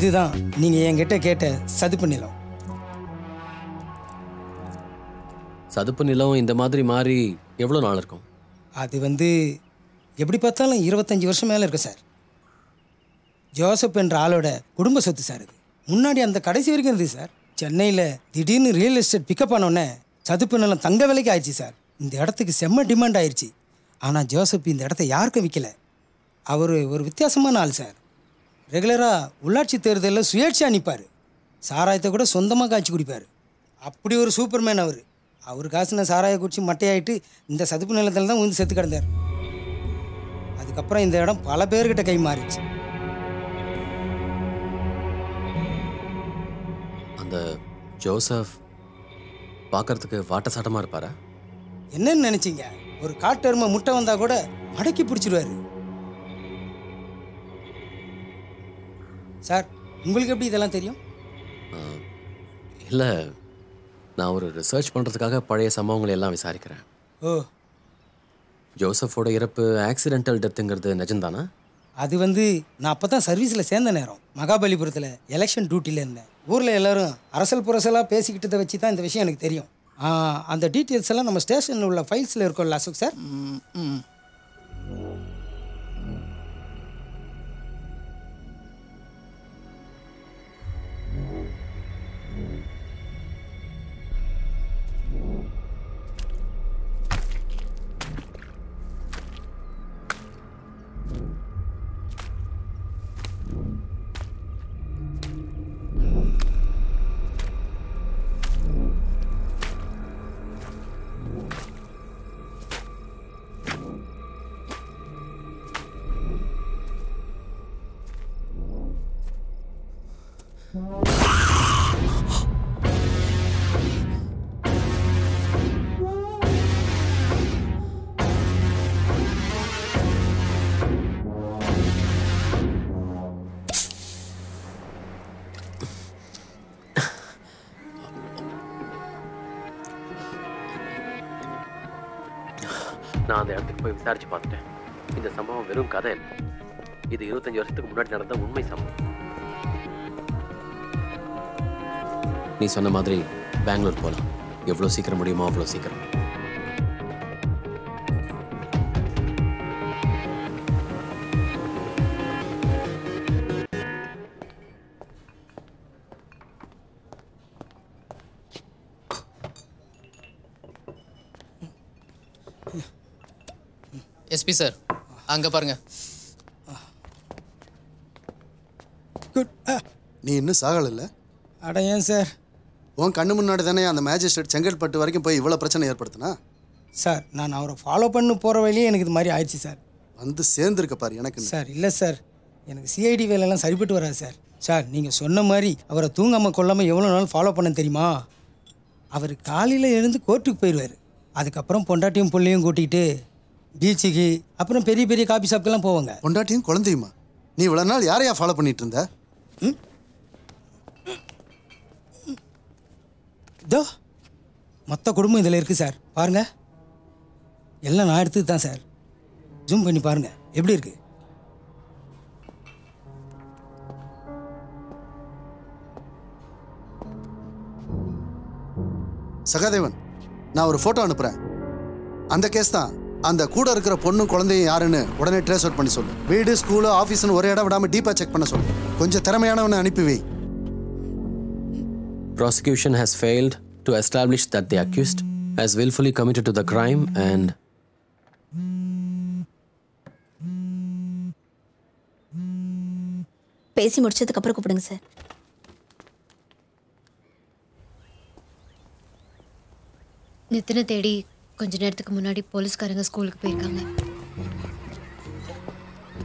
இதுதான் நீங்கள் என்கிட்ட கேட்ட சதுப்பு நிலம். சதுப்பு நிலம் இந்த மாதிரி மாறி எவ்வளோ நாள் இருக்கும்? அது எப்படி பார்த்தாலும் 25 வருஷம் மேலே இருக்கு சார். ஜோசப் என்ற ஆளோட குடும்ப சொத்து சார் இது. முன்னாடி அந்த கடைசி வரைக்கும் இருந்தது சார். சென்னையில் திடீர்னு ரியல் எஸ்டேட் பிக்கப் ஆனோடனே சதுப்பு நிலம் தங்க விலைக்கு ஆயிடுச்சு சார். இந்த இடத்துக்கு செம்ம டிமாண்ட் ஆயிடுச்சு. ஆனால் ஜோசப் இந்த இடத்த யாருக்கும் விற்கல. அவர் ஒரு வித்தியாசமான ஆள் சார். ரெகுலராக உள்ளாட்சி தேர்தலில் சுயேட்சையாக நிற்பார். சாராயத்தை கூட சொந்தமாக காய்ச்சி குடிப்பார். அப்படி ஒரு சூப்பர்மேன் அவர். அவர் காசுன சாராயை குடிச்சு மட்டையாயிட்டு இந்த சதுப்பு நிலத்தில் தான் செத்து கிடந்தார். அதுக்கப்புறம் இந்த இடம் பல பேர்கிட்ட கை மாறிச்சு. அந்த ஜோசப் பார்க்கறதுக்கு வாட்ட சாட்டமாக இருப்பாரா? என்னன்னு நினைச்சீங்க? ஒரு காட்டெருமை முட்டை வந்தா கூட மடக்கி பிடிச்சிடுவாரு சார். உங்களுக்கு எப்படி இதெல்லாம் தெரியும்? இல்லை, நான் ஒரு ரிசர்ச் பண்ணுறதுக்காக பழைய சம்பவங்களை எல்லாம் விசாரிக்கிறேன். ஓ, ஜோசஃபோட இறப்பு ஆக்சிடென்டல் டெத்துங்கிறது நிஜம்தானா? அது நான் அப்போ தான் சர்வீஸில் சேர்ந்த நேரம். மகாபலிபுரத்தில் எலெக்ஷன் டியூட்டியில் இருந்தேன். ஊரில் எல்லாரும் அரசல் புரசலாக பேசிக்கிட்டதை வச்சு தான் இந்த விஷயம் எனக்கு தெரியும். அந்த டீட்டெயில்ஸ் எல்லாம் நம்ம ஸ்டேஷனில் உள்ள ஃபைல்ஸில் இருக்கோம்ல அசோக் சார். நான் அந்த இடத்துக்கு போய் விசாரிச்சு பார்த்துட்டேன். இந்த சம்பவம் வெறும் கதை இல்லை. இது 25 வருஷத்துக்கு முன்னாடி நடந்த உண்மை சம்பவம். நீ சொன்ன மாதிரி பெங்களூர் போகலாம். எவ்வளோ சீக்கிரம் முடியுமோ அவ்வளோ சீக்கிரம். எஸ்பி சார், அங்கே பாருங்க. நீ இன்னும் சாகலை? அட ஏன் சார்? உன் கண்ணு முன்னாடி தானே அந்த மேஜிஸ்ட்ரேட் செங்கல்பட்டு வரைக்கும் போய் இவ்வளோ பிரச்சனை ஏற்படுத்தினா? சார், நான் அவரை ஃபாலோ பண்ணி போகிற வழியே எனக்கு இது மாதிரி ஆயிடுச்சு சார். சேர்ந்துருக்க பாரு எனக்கு. சார் இல்லை சார், எனக்கு சிஐடி வேலையெல்லாம் சரிப்பட்டு வராது சார். சார், நீங்கள் சொன்ன மாதிரி அவரை தூங்காமல் கொள்ளாமல் எவ்வளோ நாள் ஃபாலோ பண்ண தெரியுமா? அவர் காலையில் எழுந்து கோர்ட்டுக்கு போயிடுவார். அதுக்கப்புறம் பொண்டாட்டியும் பிள்ளையும் கூட்டிகிட்டு பீச்சுக்கு, அப்புறம் பெரிய பெரிய காபி ஷாப்புக்கெல்லாம் போவாங்க. பொண்டாட்டியும் குழந்தையுமா? நீ இவ்வளோ நாள் யாரையா ஃபாலோ பண்ணிட்டு இருந்த? இதோ மொத்த குடும்பம் இதில் இருக்குது சார். பாருங்கள், எல்லாம் நான் எடுத்தது தான் சார். ஜூம் பண்ணி பாருங்கள் எப்படி இருக்கு. சகாதேவன், நான் ஒரு ஃபோட்டோ அனுப்புகிறேன். அந்த கேஸ் தான். அந்த கூட இருக்கிற பொண்ணும் குழந்தையும் யாருன்னு உடனே ட்ரேஸ் அவுட் பண்ணி சொல்லு. வீடு, ஸ்கூலு, ஆஃபீஸ்னு ஒரே இடம் விடாமல் டீப்பாக செக் பண்ண சொல்லு. கொஞ்சம் திறமையானவனை அனுப்பி வை. Prosecution has failed to establish that the accused has willfully committed to the crime and பேசி முடிச்சதுக்கு அப்புறம் கூப்பிடுங்க சார். நித்தினை தேடி கொஞ்ச நேரத்துக்கு முன்னாடி போலீஸ்காரங்க ஸ்கூலுக்கு போயிருக்காங்க.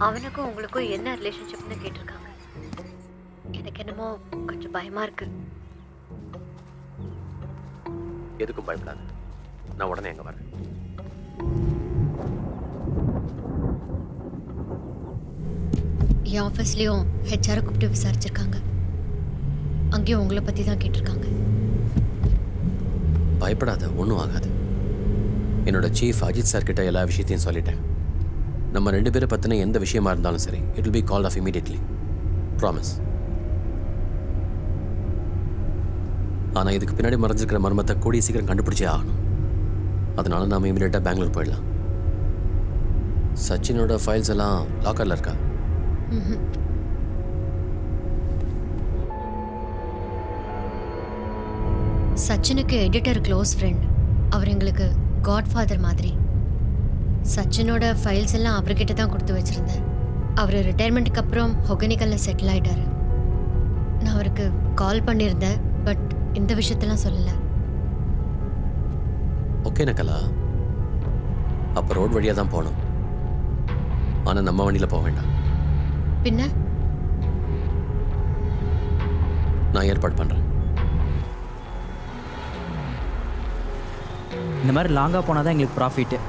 அவனுக்கும் உங்களுக்கும் என்ன ரிலேஷன்ஷிப்னு கேட்டிருக்காங்க. எனக்கு என்னமோ கொஞ்சம் பயமா இருக்கு. எதுக்கும் பயப்படாது, நான் உடனே அங்கே வரேன். என் ஆஃபீஸ்லேயும் ஹெச்ஆரை கூப்பிட்டு விசாரிச்சிருக்காங்க. அங்கேயும் உங்களை பற்றி தான் கேட்டிருக்காங்க. பயப்படாத, ஒன்றும் ஆகாது. என்னோட சீஃப் அஜித் சார் கிட்ட எல்லா விஷயத்தையும் சொல்லிட்டேன். நம்ம 2 பேரை பற்றின எந்த விஷயமா இருந்தாலும் சரி, it will be called off immediately. Promise. ஆனால் இதுக்கு பின்னாடி மறைஞ்சிருக்கிற மர்மத்தை கூடிய சீக்கிரம் கண்டுபிடிச்சே ஆகணும். அதனால நாம இமீடியட்டாக பெங்களூர் போயிடலாம். சச்சினோட ஃபைல்ஸ் எல்லாம் லாக்கரில் இருக்கா? சச்சினுக்கு எடிட்டர் க்ளோஸ் ஃப்ரெண்ட். அவர் எங்களுக்கு காட்ஃபாதர் மாதிரி. சச்சினோட ஃபைல்ஸ் எல்லாம் அவர்கிட்ட தான் கொடுத்து வச்சிருந்தேன். அவர் ரிட்டையர்மெண்ட்டுக்கு அப்புறம் ஹொகனிக்கல்ல செட்டில் ஆயிட்டாரு. நான் அவருக்கு கால் பண்ணியிருந்தேன், பட் இந்த விஷயத்தெல்லாம் சொல்லலை. ஓகே நக்கலா, அப்போ ரோட் வழியாக தான் போகணும். ஆனால் நம்ம வண்டியில் போக வேண்டாம். பின்ன நான் ஏற்பாடு பண்ணுறேன். இந்த மாதிரி லாங்காக போனால் தான் எங்களுக்கு ப்ராஃபிட்டு.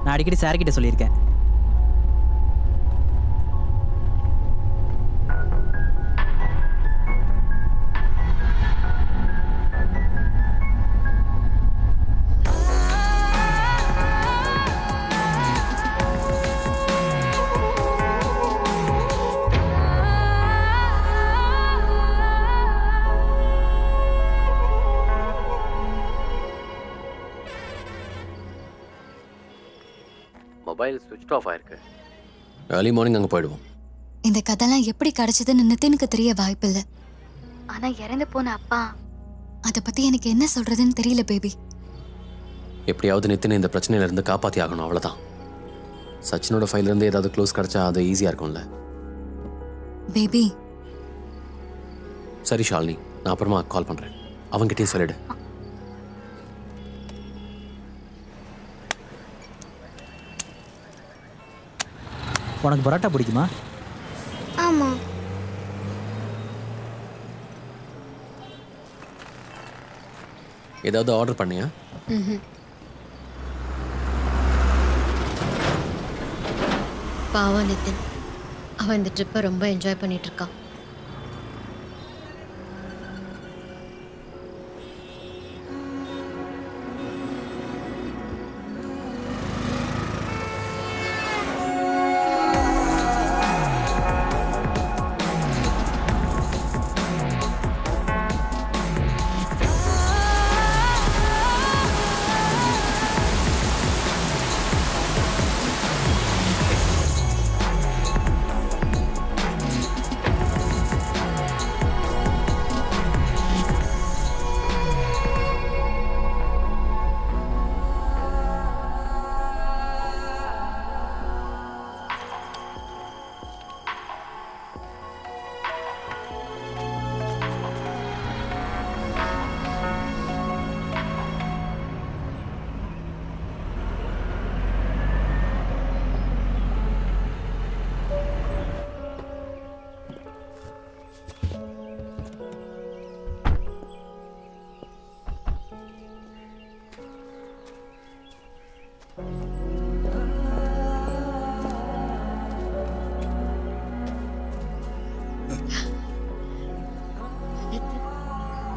நான் அடிக்கடி சார்கிட்ட சொல்லியிருக்கேன். மொபைல் ஸ்விட்ச் ஆஃப் ஆயிருக்கு. ஏர்லி மார்னிங் அங்கே போயிடுவோம். இந்த கதைலாம் எப்படி கிடைச்சதுன்னு நித்தினுக்கு தெரிய வாய்ப்பில்லை. ஆனா இறந்து போன அப்பா, அதை பத்தி எனக்கு என்ன சொல்றதுன்னு தெரியல பேபி. எப்படியாவது நித்தினை இந்த பிரச்சனையிலேருந்து காப்பாற்றி ஆகணும், அவ்வளோதான். சச்சினோட ஃபைல்லேருந்து ஏதாவது க்ளோஸ் கிடச்சா அது ஈஸியாக இருக்கும்ல பேபி. சரி ஷாலினி, நான் அப்புறமா கால் பண்ணுறேன். அவங்ககிட்டயும் சொல்லிடு. உனக்கு பரோட்டா பிடிக்குமா? ஆமாம். ஏதாவது ஆர்டர் பண்ணியா? பாவம் நிதின், அவன் இந்த ட்ரிப்பை ரொம்ப என்ஜாய் பண்ணிட்டு இருக்கான்.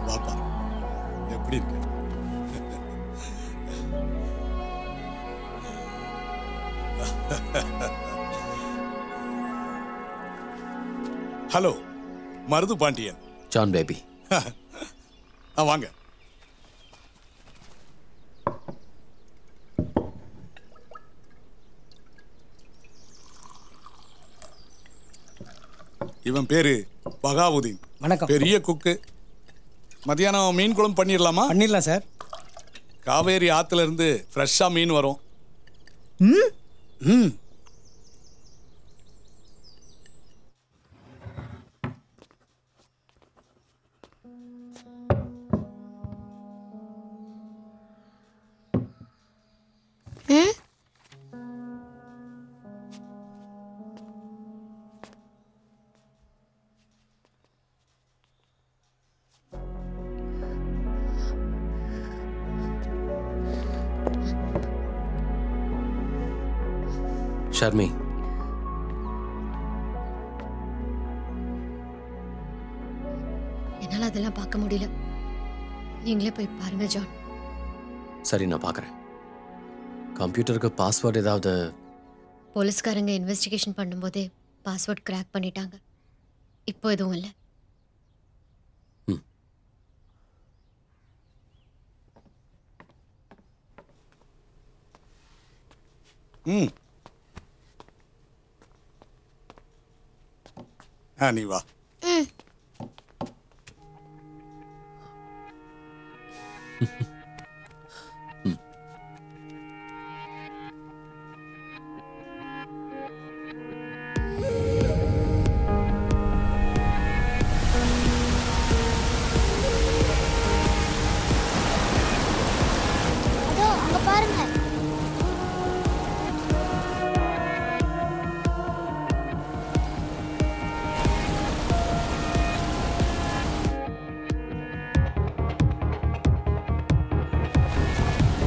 வாப்பா, எப்படி இருக்கு? ஹலோ, மருது பாண்டியன். ஜான் பேபி. வாங்க. இவன் பேரு பகாவுதீன். வணக்கம். பெரிய குக்கு. மதியானம் மீன் குழம்பு பண்ணிடலாமா? பண்ணிடலாம் சார். காவேரி ஆத்துல இருந்து ஃப்ரெஷ்ஷா மீன் வரும். ம். ஷர்மி, என்னால் அதெல்லாம் பார்க்க முடியல. நீங்களே போய் பாருங்க ஜான். சரி, நான் பார்க்குறேன். கம்ப்யூட்டருக்கு பாஸ்வேர்டு ஏதாவது? போலீஸ்காரங்க இன்வெஸ்டிகேஷன் பண்ணும்போதே பாஸ்வேர்ட் கிராக் பண்ணிட்டாங்க. இப்போ எதுவும் இல்லை. ம் நீ வா. அதோ அங்க பாருங்க.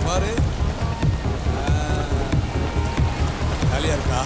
பாரு ஜாலியா இருக்கா?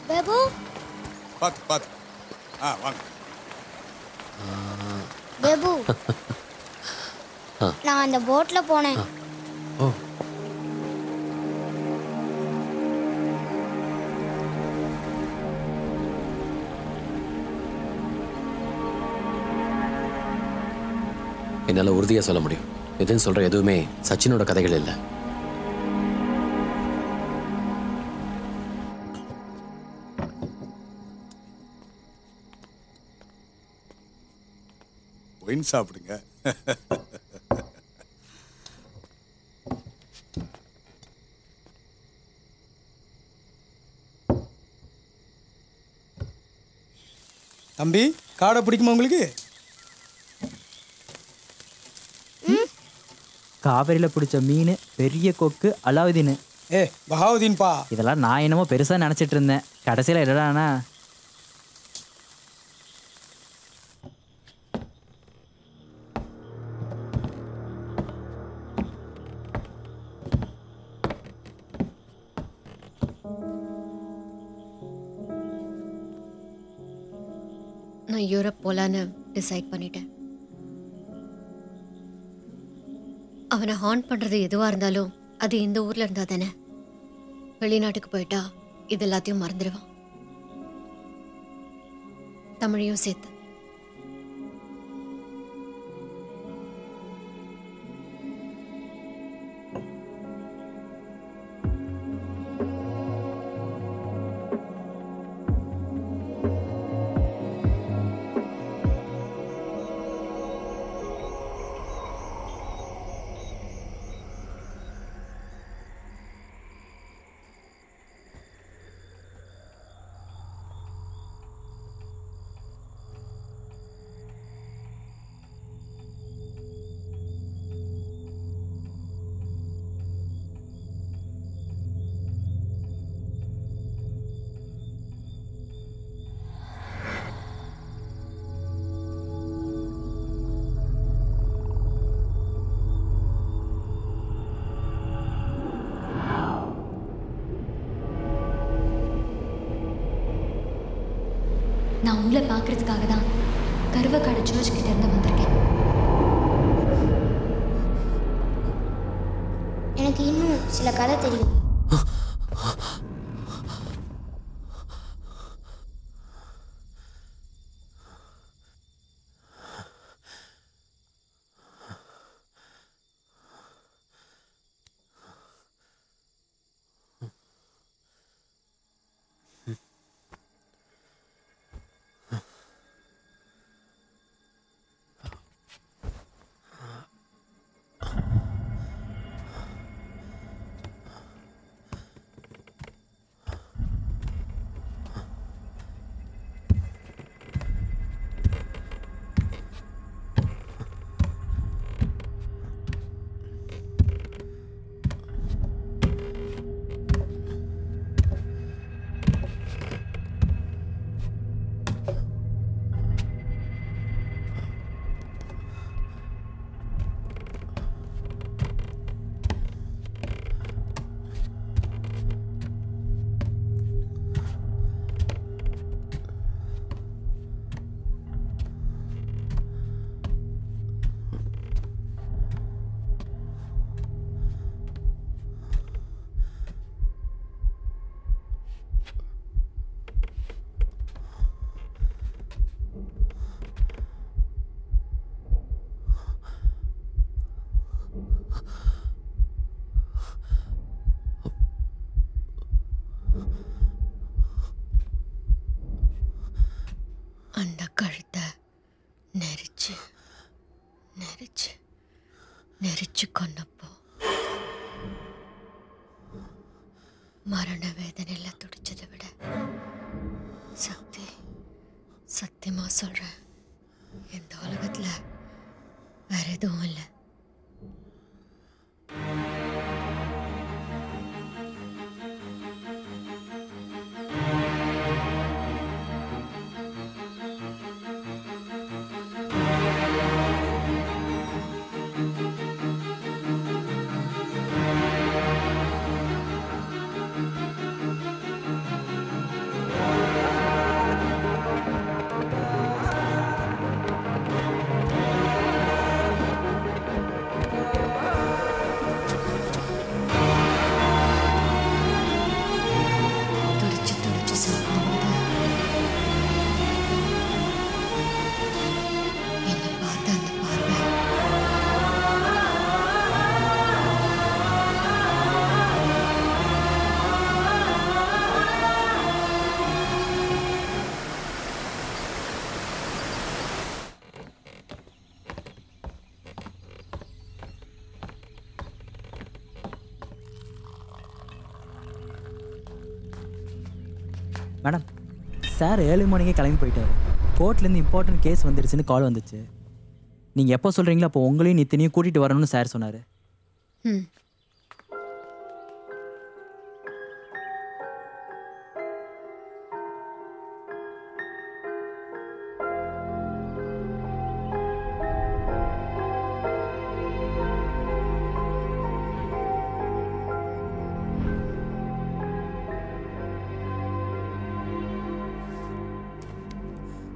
பாபு பாத்து வாங்க. பாபு நான் அந்த போட்ல போனேன். ஓ என்னால் உறுதியாக சொல்ல முடியும். இதுன்னு சொல்கிற எதுவுமே சச்சினோட கதைகள் இல்லை. ஒயின் சாப்பிடுங்க. தம்பி காடை பிடிக்குமா உங்களுக்கு? காவேரியில் பிடிச்ச மீன், பெரிய கொக்கு, அலாவுதீன். பஹாவுதீன்பா. இதெல்லாம் நான் என்னமோ பெருசாக நினச்சிட்டு இருந்தேன். கடைசியில் என்னடானா நான் யூரோப் போகலான்னு டிசைட் பண்ணிட்டேன். அவனை ஹார்ன் பண்ணுறது எதுவாக இருந்தாலும் அது இந்த ஊரில் இருந்தால் தானே. வெளிநாட்டுக்கு போயிட்டா இது எல்லாத்தையும் மறந்துடுவான், தமிழையும் சேர்த்து. நான் உங்களை பார்க்கறதுக்காக தான் கருவக்காடு சர்ச் கிட்ட இருந்து வந்திருக்கேன். எனக்கு இன்னும் சில கதை தெரியும். அந்த கழுத்தை நெரிச்சு நெரிச்சு நெரிச்சு கொன்னப்போ மரண வேதனையில் துடிச்சதை விட சத்தியமா சொல்றேன், இந்த உலகத்துல வேற எதுவும் இல்லை. மேடம், சார் 7 மணிக்கே கிளம்பி போயிட்டார். கோர்ட்லேருந்து இம்பார்ட்டன்ட் கேஸ் வந்துருச்சுன்னு கால் வந்துச்சு. நீங்கள் எப்போ சொல்கிறீங்களோ அப்போ உங்களையும் நித்தினையும் கூட்டிகிட்டு வரணும்னு சார் சொன்னார்.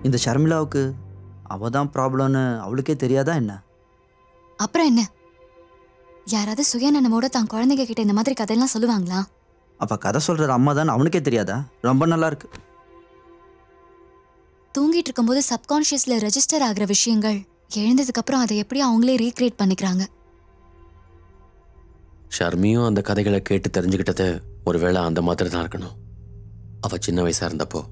இந்த ஷர்மிளாவுக்கு அவள் தான் ப்ராப்ளம்னு அவளுக்கே தெரியாதா என்ன? அப்புறம் என்ன, யாராவது சுயநலமோட தான் குழந்தைங்க கிட்ட இந்த மாதிரி கதையெல்லாம் சொல்லுவாங்களா? அப்போ கதை சொல்கிற அம்மா தான் அவனுக்கே தெரியாதா? ரொம்ப நல்லா இருக்கு. தூங்கிட்டு இருக்கும்போது சப்கான்ஷியஸில் ரெஜிஸ்டர் ஆகிற விஷயங்கள் எழுந்ததுக்கப்புறம் அதை எப்படி அவங்களே ரீக்ரியேட் பண்ணிக்கிறாங்க. ஷர்மியும் அந்த கதைகளை கேட்டு தெரிஞ்சுக்கிட்டது ஒருவேளை அந்த மாதிரி தான் இருக்கணும். அவள் சின்ன வயசாக இருந்தப்போ.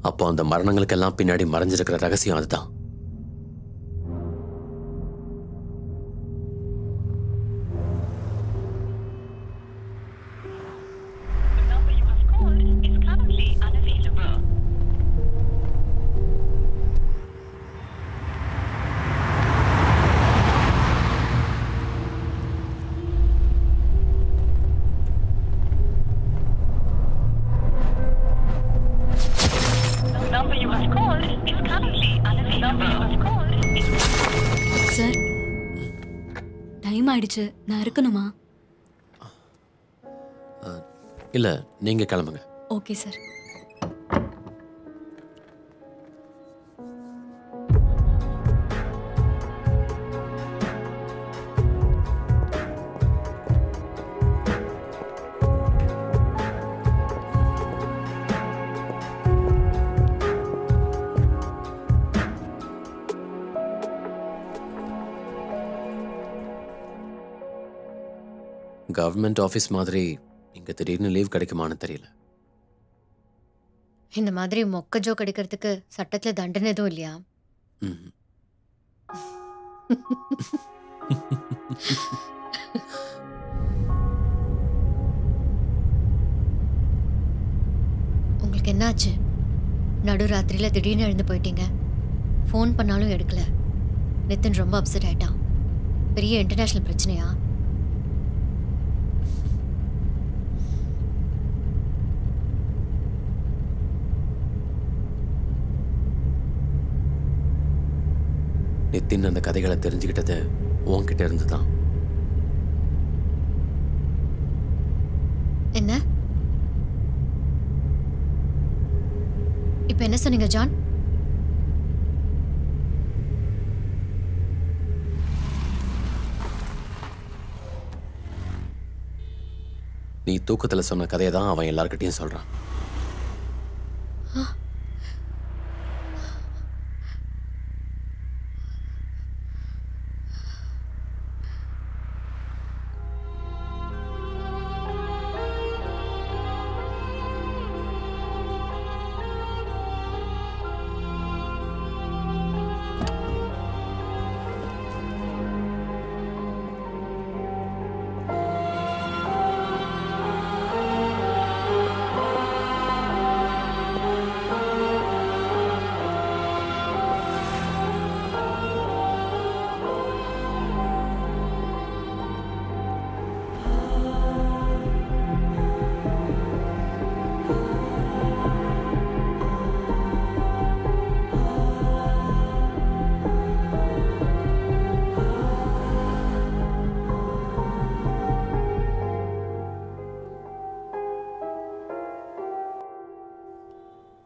அப்போ அந்த மரணங்களுக்கெல்லாம் பின்னாடி மறைஞ்சிருக்கிற ரகசியம் அதுதான். சார், ஆயிடுச்சு. நான் இருக்கணுமா? இல்லை, நீங்கள் கிளம்புங்க. Okay sir. கவர்மெண்ட் ஆஃபீஸ் மாதிரி இங்கே திடீர்னு லீவ் கிடைக்குமான்னு தெரியல. இந்த மாதிரி மொக்க ஜோக் அடிக்கிறதுக்கு சட்டத்துல தண்டனை எதுவும் இல்லையா? உங்களுக்கு என்னாச்சு? நடுராத்திரியில திடீர்னு எழுந்து போயிட்டீங்க. ஃபோன் பண்ணாலும் எடுக்கல. நிதின் ரொம்ப அப்செட் ஆயிட்டான். பெரிய இன்டர்நேஷனல் பிரச்சனையா? நித்தின் அந்த கதைகளை தெரிஞ்சுக்கிட்டது உன்கிட்ட இருந்து தான். என்ன இப்ப என்ன சொன்னீங்க ஜான்? நீ தூக்கத்தில் சொன்ன கதையை தான் அவன் எல்லார்கிட்டையும் சொல்றான்.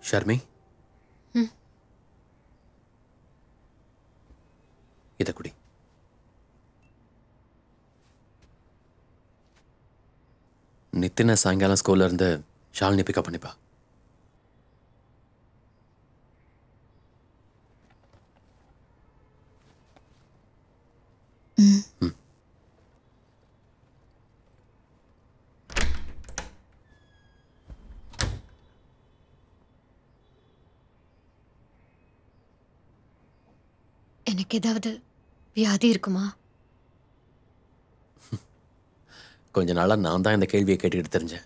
ஷர்மி, இத குடி. நித்தின சாயங்காலம் ஸ்கூல்ல இருந்து ஷாலினி பிக்கப் பண்ணிப்பா. எனக்கு ஏதாவது வியாதி இருக்குமா? கொஞ்ச நாளா நான் தான் இந்த கேள்வியை கேட்டுக்கிட்டு தெரிஞ்சேன்.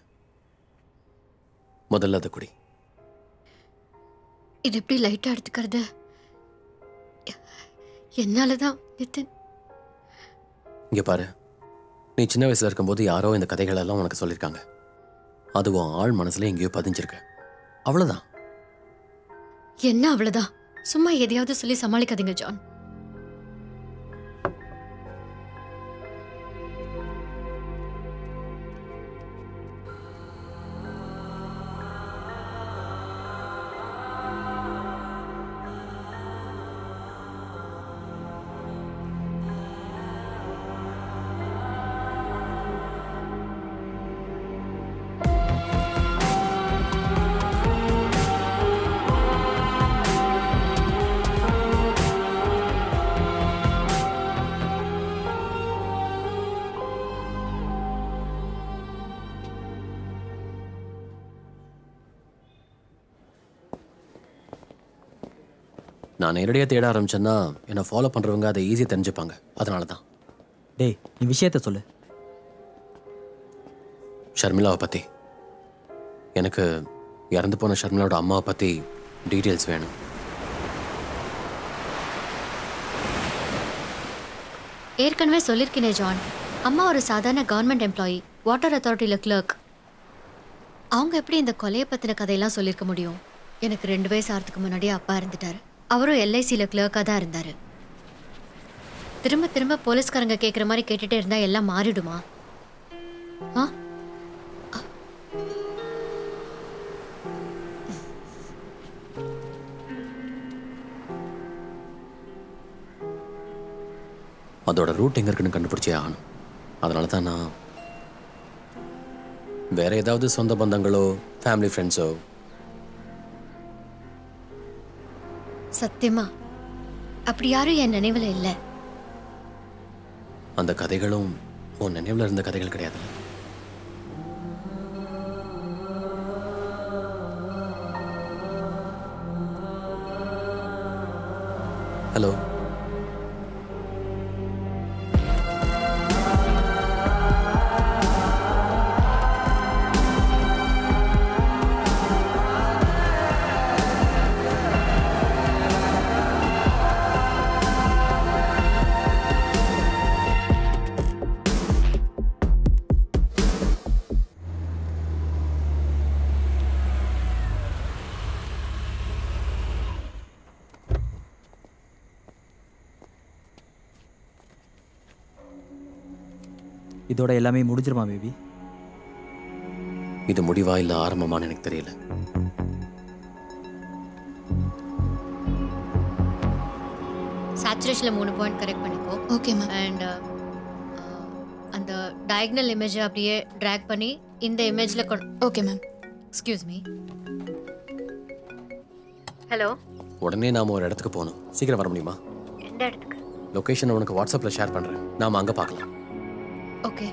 முதல்ல அதை குடி. இது எப்படி லைட்டா எடுத்துக்கிறது? என்னாலதான் நிதின். இங்க பாரு, நீ சின்ன வயசுல இருக்கும்போது யாரோ இந்த கதைகள் எல்லாம் உனக்கு சொல்லியிருக்காங்க. அதுவும் ஆள் மனசுல எங்கேயோ பதிஞ்சிருக்க. அவ்வளவுதான். என்ன அவ்வளவுதான்? சும்மா எதையாவது சொல்லி சமாளிக்காதீங்க ஜான். நான் நேரடியாக தேட ஆரம்பிச்சேன்னா என்னை ஃபாலோ பண்ணுறவங்க அதை ஈஸியாக தெரிஞ்சுப்பாங்க. அதனால தான். டேய், நீ விஷயத்த சொல்லு. ஷர்மிளாவை பற்றி, எனக்கு இறந்து போன ஷர்மிளாவோட அம்மாவை பற்றி டீட்டெயில்ஸ் வேணும். ஏற்கனவே சொல்லியிருக்கேனே ஜான், அம்மா ஒரு சாதாரண கவர்மெண்ட் எம்ப்ளாயி, வாட்டர் அத்தாரிட்டியில் கிளர்க். அவங்க எப்படி இந்த கொலையை பற்றின கதையெல்லாம் சொல்லியிருக்க முடியும்? எனக்கு 2 வயசு ஆகிறதுக்கு முன்னாடியே அப்பா இருந்துட்டாரு. அவரும் LICயில் கிளர்க்காக தான் இருந்தார். திரும்ப திரும்ப போலீஸ்காரங்க கேட்குற மாதிரி கேட்டுட்டே இருந்தா எல்லாம் மாறிடுமா? ஆ? அதோட ரூட் எங்கே இருக்குன்னு கண்டுபிடிச்சே ஆகணும். அதனால தான் நான் வேற ஏதாவது சொந்த பந்தங்களோ ஃபேமிலி ஃப்ரெண்ட்ஸோ. சத்தியமா அப்படி யாரும் என் நினைவில் இல்லை. அந்த கதைகளும் உன் நினைவில் இருந்த கதைகள் கிடையாது. ஹலோ, இதோட எல்லாமே முடிஞ்சிருமா பேபி? இது முடிவா இல்லை ஆரம்பமானு எனக்கு தெரியல. சேச்சுரேஷனில் 3 பாயிண்ட் கரெக்ட் பண்ணிக்கோ. Okay ma'am. அண்ட் அந்த டயக்னல் இமேஜை அப்படியே ட்ராக் பண்ணி இந்த இமேஜில் okay ma'am. Excuse me. Hello, உடனே நாம ஒரு இடத்துக்கு போகணும். சீக்கிரம் வர முடியுமா? எந்த இடத்துக்கு? லொகேஷன் உனக்கு வாட்ஸ்அப்பில் ஷேர் பண்ணுறேன். நாம அங்கே பார்க்கலாம். ஓகே.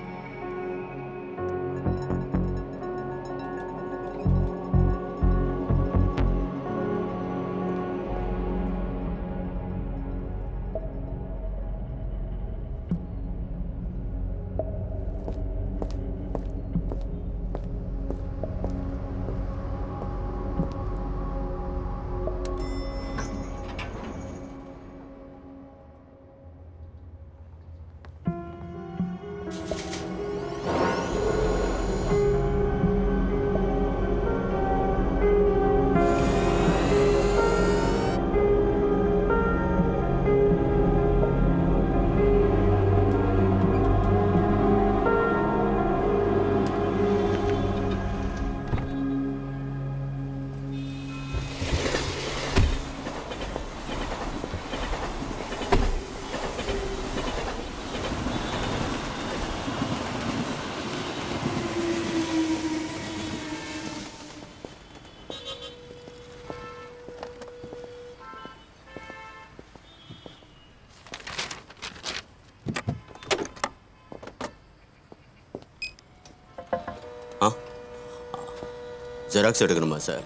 ஜெராக்ஸ் எடுக்கணுமா சார்?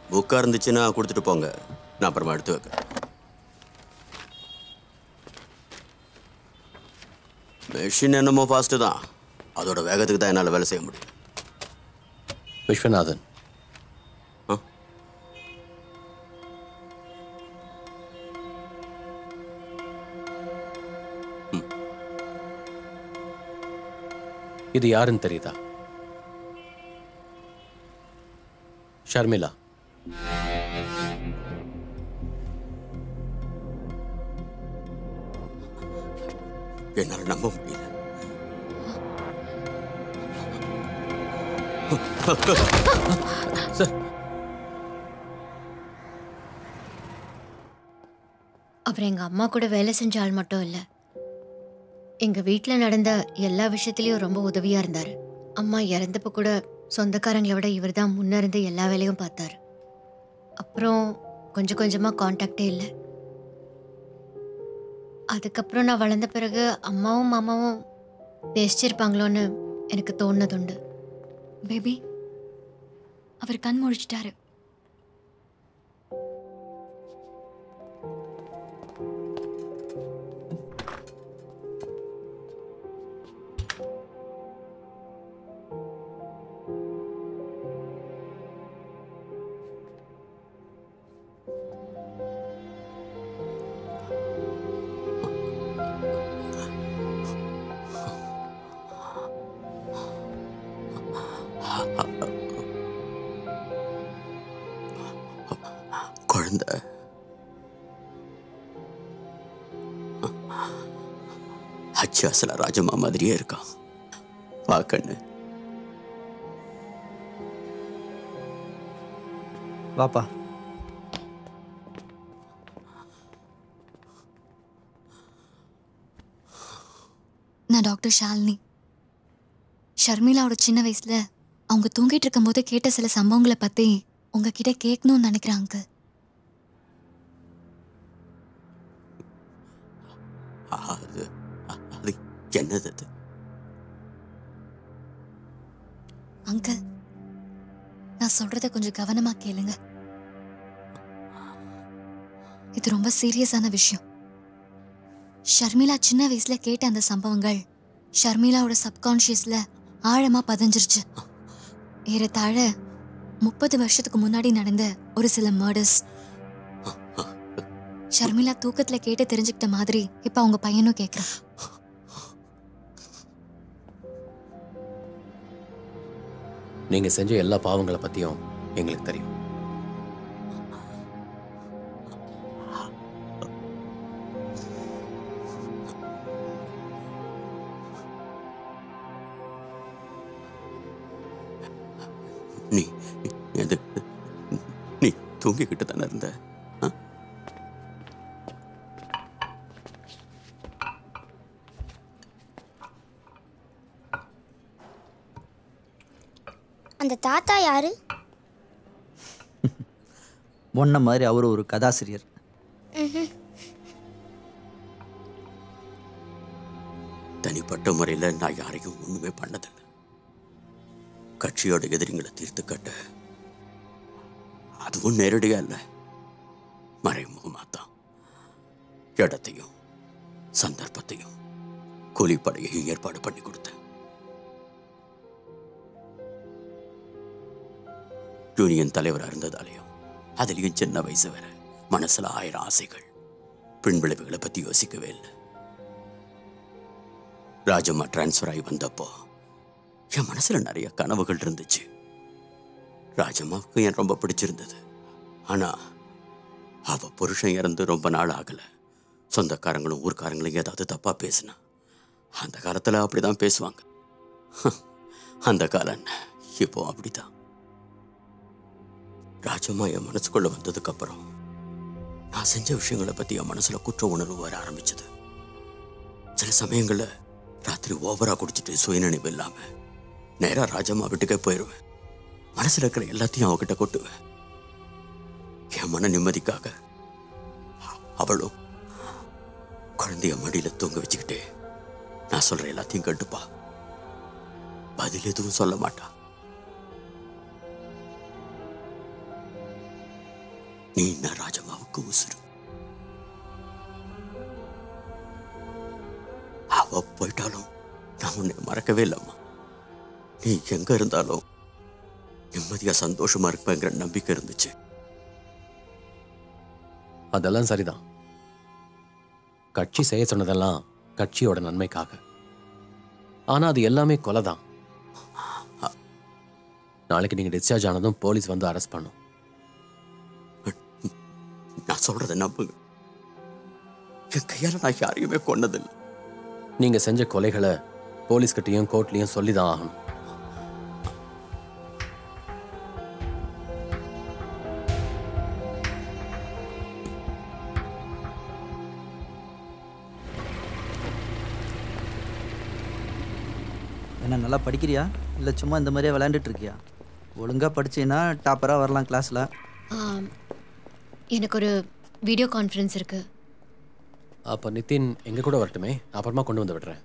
புக்காக இருந்துச்சுன்னா கொடுத்துட்டு போங்க, நான் அப்புறமா எடுத்து வைக்கிறேன். மெஷின் என்னமோ ஃபாஸ்ட்டு தான், அதோட வேகத்துக்கு தான் என்னால் வேலை செய்ய முடியும். விஸ்வநாதன், இது யாருன்னு தெரியுதா? ஷர்மிளா. என்னால் நம்ப முடியல. சார், அவர் எங்கள் அம்மா கூட வேலை செஞ்ச ஆள் மட்டும் இல்லை, எங்கள் வீட்டில் நடந்த எல்லா விஷயத்துலேயும் ரொம்ப உதவியாக இருந்தார். அம்மா இறந்தப்போ கூட சொந்தக்காரங்களை விட இவர் தான் முன்னிருந்து எல்லா வேலையும் பார்த்தார். அப்புறம் கொஞ்சம் கொஞ்சமாக காண்டாக்டே இல்லை. அதுக்கப்புறம் நான் வளர்ந்த பிறகு அம்மாவும் மாமாவும் பேசிச்சிருப்பாங்களோன்னு எனக்கு தோணுனதுண்டு. பேபி, அவர் கண் முழிச்சிட்டாரு. குழந்தை அசல ராஜம்மா மாதிரியே இருக்கான். வா கண்ணு. வாப்பா. நான் டாக்டர் ஷாலினி. ஷர்மிளாவோட சின்ன வயசுல அவங்க தூங்கிட்டு இருக்கும் போது கேட்ட சில சம்பவங்களை பத்தி உங்ககிட்ட கேட்கணும்னு நினைக்கிறேன் அங்கிள். அது என்னது அது? அங்கிள், நான் சொல்றத கொஞ்சம் கவனமா கேளுங்க. இது ரொம்ப சீரியஸான விஷயம். ஷர்மிளா சின்ன வயசுல கேட்ட அந்த சம்பவங்கள் ஷர்மிளாவோட சப்கான்ஷியஸ்ல ஆழமா பதிஞ்சிருச்சு. ஏறத்தாழ 30 வருஷத்துக்கு முன்னாடி நடந்த ஒரு சில மர்டர்ஸ் ஷர்மிளா தூக்கத்துல கேட்டு தெரிஞ்சுக்கிட்ட மாதிரி இப்ப அவங்க பையனும் கேட்கிறான். நீங்க செஞ்ச எல்லா பாவங்களை பத்தியும் எங்களுக்கு தெரியும். நீ தூங்கிக்கிட்டு தானே இருந்த? அந்த தாத்தா யாரு? ஒன்ன மாதிரி அவரு ஒரு கதாசிரியர். தனிப்பட்ட முறையில் நான் யாரையும் ஒண்ணுமே பண்ணதில்லை. கட்சியோட எதிரிங்களை தீர்த்து கட்ட, அதுவும் நேரடியா இல்லை, மறைமுகமாத்தான் இடத்தையும் சந்தர்ப்பத்தையும் கூலிப்படையையும் ஏற்பாடு பண்ணி கொடுத்தேன். யூனியன் தலைவராக இருந்ததாலையும் அதுலேயும் சின்ன வயசு வேற மனசுல 1000 ஆசைகள், பின் விளைவுகளை பத்தி யோசிக்கவே இல்லை. ராஜம்மா டிரான்ஸ்ஃபர் ஆகி வந்தப்போ என் மனசுல நிறைய கனவுகள் இருந்துச்சு. ராஜம்மாவுக்கு என் ரொம்ப பிடிச்சிருந்தது. ஆனா அவ புருஷன் இறந்து ரொம்ப நாள் ஆகல. சொந்தக்காரங்களும் ஊர்க்காரங்களும் ஏதாவது தப்பா பேசினா, அந்த காலத்துல அப்படிதான் பேசுவாங்க. அந்த காலம் என்ன, இப்போ அப்படிதான். ராஜம்மா என் மனசுக்குள்ள வந்ததுக்கு அப்புறம் நான் செஞ்ச விஷயங்களை பத்தி என் மனசுல குற்ற உணர்வு வர ஆரம்பிச்சது. சில சமயங்கள்ல ராத்திரி ஓவரா குடிச்சிட்டு சுயநினைவு இல்லாம நேரா ராஜம்மா வீட்டுக்கே போயிடுவேன். மனசுல இருக்கிற எல்லாத்தையும் அவகிட்ட கொட்டுவேன். என் மன நிம்மதிக்காக அவளும் குழந்தைய மடியில தூங்க வச்சுக்கிட்டே நான் சொல்ற எல்லாத்தையும் கேட்டுப்பா. பதில் எதுவும் சொல்ல மாட்டா. நீ நான் ராஜம்மாவுக்கு உசுறு. அவ போயிட்டாலும் நான் உன்னை மறக்கவே இல்லம்மா. நீ எங்க இருந்தாலும் நிம்மதியா சந்தோஷமா இருப்பேங்கிற நம்பிக்கை இருந்துச்சு. அதெல்லாம் சரிதான். கட்சி செய்ய சொன்னதெல்லாம் கட்சியோட நன்மைக்காக. ஆனா அது எல்லாமே கொலை தான். நாளைக்கு நீங்க டிஸ்சார்ஜ் ஆனதும் போலீஸ் வந்து அரெஸ்ட் பண்ணும். நான் சொல்றதை நம்புங்க. என் கையால நான் யாரையுமே கொன்னதில்லை. நீங்க செஞ்ச கொலைகளை போலீஸ்கிட்டையும் கோர்ட்லயும் சொல்லிதான் ஆகணும். என்ன நல்லா படிக்கிறியா இல்லை சும்மா இந்த மாதிரியே விளையாண்டுட்டு இருக்கியா? ஒழுங்காக படிச்சீன்னா டாப்பராக வரலாம் கிளாஸில். எனக்கு ஒரு வீடியோ கான்ஃபரன்ஸ் இருக்கு. அப்போ நிதின் எங்க கூட வரட்டுமே? அப்புறமா கொண்டு வந்து விடுறேன்.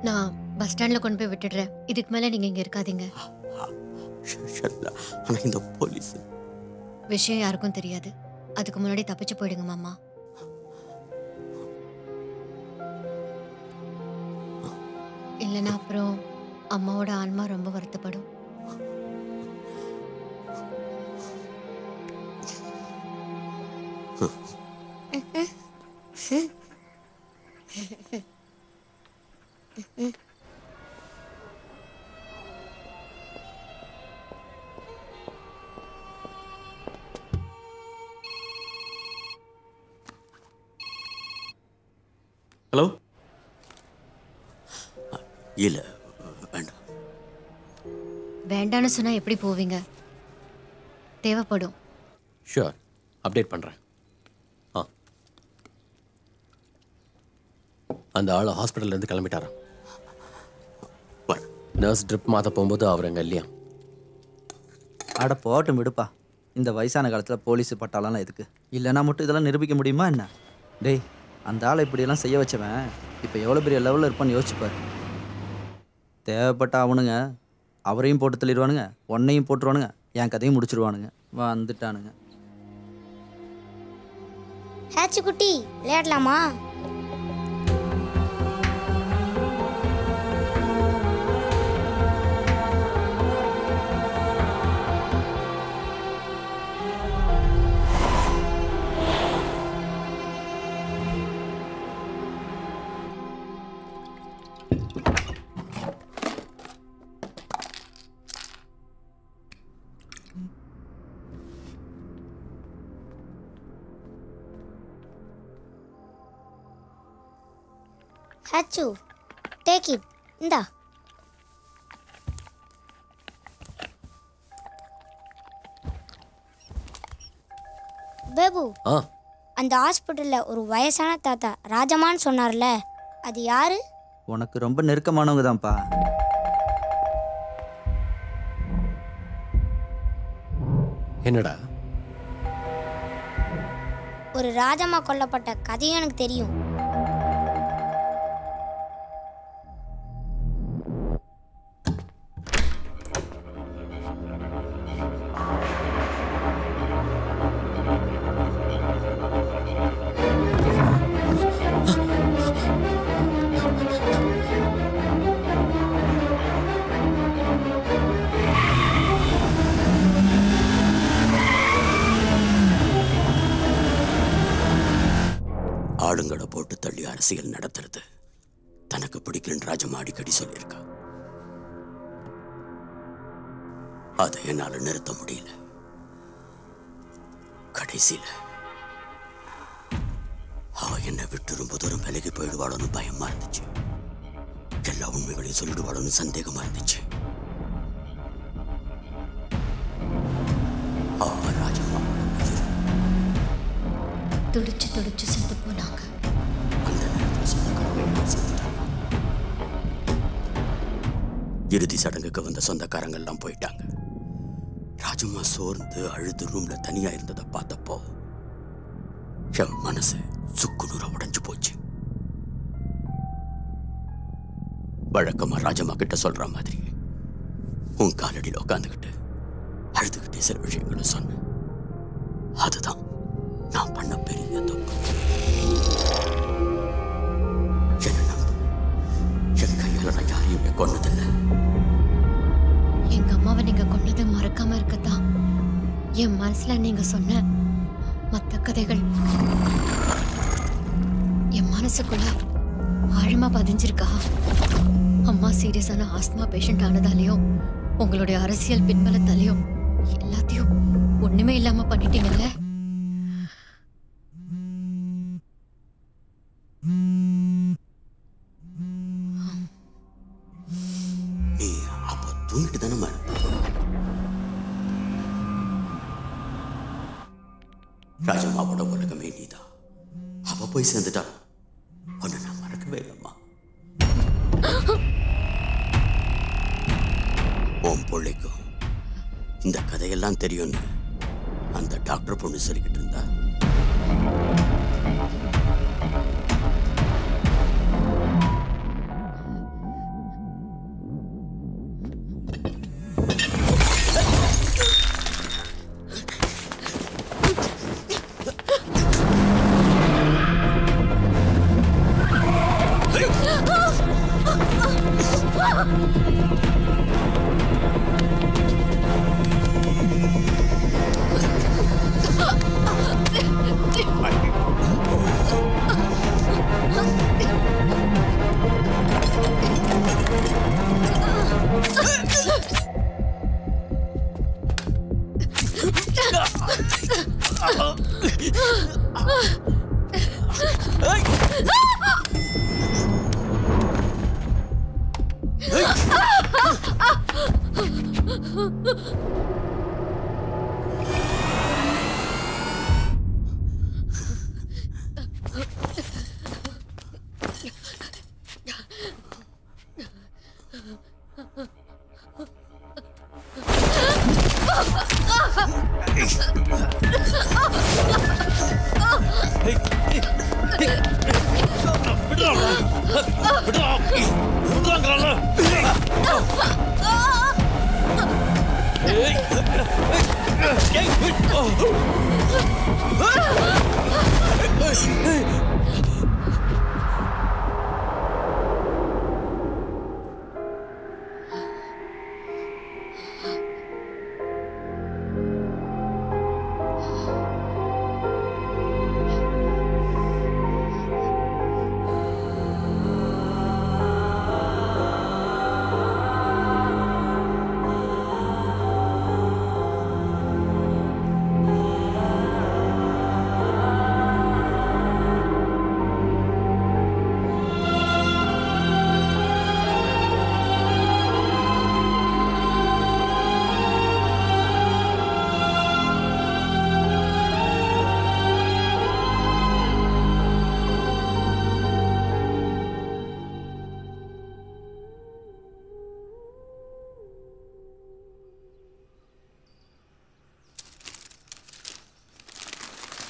நான் பஸ் ஸ்டாண்டில் கொண்டு போய் விட்டுடுறேன். இதுக்கு மேலே நீங்கள் இங்கே இருக்காதீங்க. ஆனா இந்த போலீஸ் விஷயம் யாருக்கும் தெரியாது. அதுக்கு முன்னாடி தப்பிச்சு போயிடுங்க மாமா. இல்லைன்னா அப்புறம் அம்மாவோட ஆன்மா ரொம்ப வருத்தப்படும். ஹலோ. இல்ல வேண்டாம். வேண்டான்னு சொன்னா எப்படி போவீங்க? தேவைப்படும். ஷூர், அப்டேட் பண்ணுறேன். அந்த ஆள் ஹாஸ்பிட்டல்லேருந்து கிளம்பிட்டாராம். நர்ஸ் ட்ரிப் மாற்ற போகும்போது அவர் அங்கே இல்லையா? அட போட்டும் விடுப்பா. இந்த வயசான காலத்தில் போலீஸ் பட்டாலாம் எதுக்கு? இல்லைன்னா மட்டும் இதெல்லாம் நிரூபிக்க முடியுமா என்ன? டேய், அந்த ஆளை இப்படியெல்லாம் செய்ய வச்சவன் இப்போ எவ்வளோ பெரிய லெவலில் இருப்பான்னு யோசிச்சுப்பார். தேவைப்பட்ட அவனுங்க அவரையும் போட்டு தள்ளிடுவானுங்க, உன்னையும் போட்டுருவானுங்க, என் கதையும் முடிச்சிருவானுங்க. வந்துட்டானுங்க. ஹேச்சு குட்டி விளையாடலாமா? ஹச்சு, டேக் இட். இந்தா. பேபு, அந்த ஹாஸ்பிட்டல்ல ஒரு வயசான தாத்தா ராஜமான்னு சொன்னார்ல, அது யாரு? உனக்கு ரொம்ப நெருக்கமானவங்க தான்ப்பா. என்னடா? ஒரு ராஜம்மா கொல்லப்பட்ட கதையும் எனக்கு தெரியும். ஆளுங்களை போட்டு தள்ளி அரசியல் நடத்துறது தனக்கு பிடிக்கலன்னு ராஜம்மா அடிக்கடி சொல்லியிருக்கா. அதை என்னால நிறுத்த முடியல. கடைசியில அவ என்னை விட்டு ரொம்ப தூரம் விலகி போயிடுவாளோன்னு பயமா இருந்துச்சு. எல்லா உண்மைகளையும் சொல்லிடுவாளோன்னு சந்தேகமா இருந்துச்சு. ராஜம்மா துடிச்சு துடிச்சு செத்து போனாங்க. இறுதி சடங்குக்கு வந்த சொந்தக்காரங்க எல்லாம் போயிட்டாங்க. ராஜம்மா சோர்ந்து அழுது ரூம்ல தனியா இருந்ததை பார்த்தப்போ என் மனசு சுக்குநூறா உடைஞ்சு போச்சு. வழக்கமா ராஜம்மா கிட்ட சொல்ற மாதிரி உன் காலடியில் உட்காந்துக்கிட்டு அழுதுகிட்டே சில விஷயங்களை சொன்னேன். அதுதான் நான் பண்ண பெரிய தப்பு. என் கையால நான் யாரையுமே கொன்னதில்லை. எங்க அம்மாவை நீங்க கொண்டதை மறக்காம இருக்கத்தான் என் மனசுல நீங்க சொன்ன மற்ற கதைகள் என் மனசுக்குள்ள ஆழமா பதிஞ்சிருக்கா. அம்மா சீரியஸான ஆஸ்மா பேஷண்ட் ஆனதாலையும் உங்களுடைய அரசியல் பின்பலத்தாலையும் எல்லாத்தையும் ஒண்ணுமே இல்லாம பண்ணிட்டீங்கல்ல. நீ அப்போ தூங்கிட்டு தானே மேடம்? ராஜம்மாவோட உலகமே நீதான். அவ போய் சேர்ந்துட்டா ஒன்னு நான் மறக்கவே இல்லம்மா. உன் பிள்ளைக்கும் இந்த கதையெல்லாம் தெரியும்னு அந்த டாக்டர் பொண்ணு சொல்லிக்கிட்டு இருந்தா.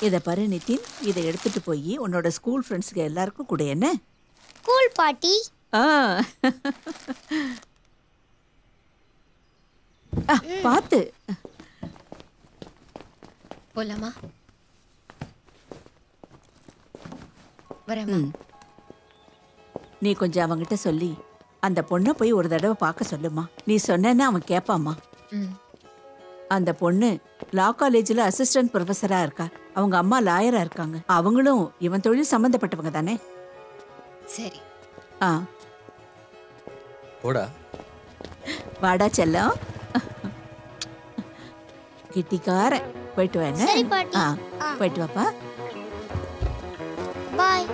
இதை பாரு நிதின், இதை எடுத்துட்டு போய் உன்னோட ஸ்கூல் ஃப்ரெண்ட்ஸுக்கு எல்லாருக்கும் கூட. என்ன கூல் பாட்டி? பார்த்து போலாமா? வரேம்மா. நீ கொஞ்சம் அவங்கிட்ட சொல்லி அந்த பொண்ணை போய் ஒரு தடவை பார்க்க சொல்லுமா. நீ சொன்னேன்னா அவன் கேட்பாம்மா. அந்த பொண்ணு லா காலேஜில் அசிஸ்டன்ட் ப்ரொஃபஸராக இருக்கா. அவங்க அம்மா லாயராக இருக்காங்க. அவங்களும் இவன் தொழில் சம்மந்தப்பட்டவங்க தானே. சரி. போடா. வாடா செல்லம். கிட்டிக்கார. போயிட்டு வாங்க. போயிட்டு வாப்பா. பாய்.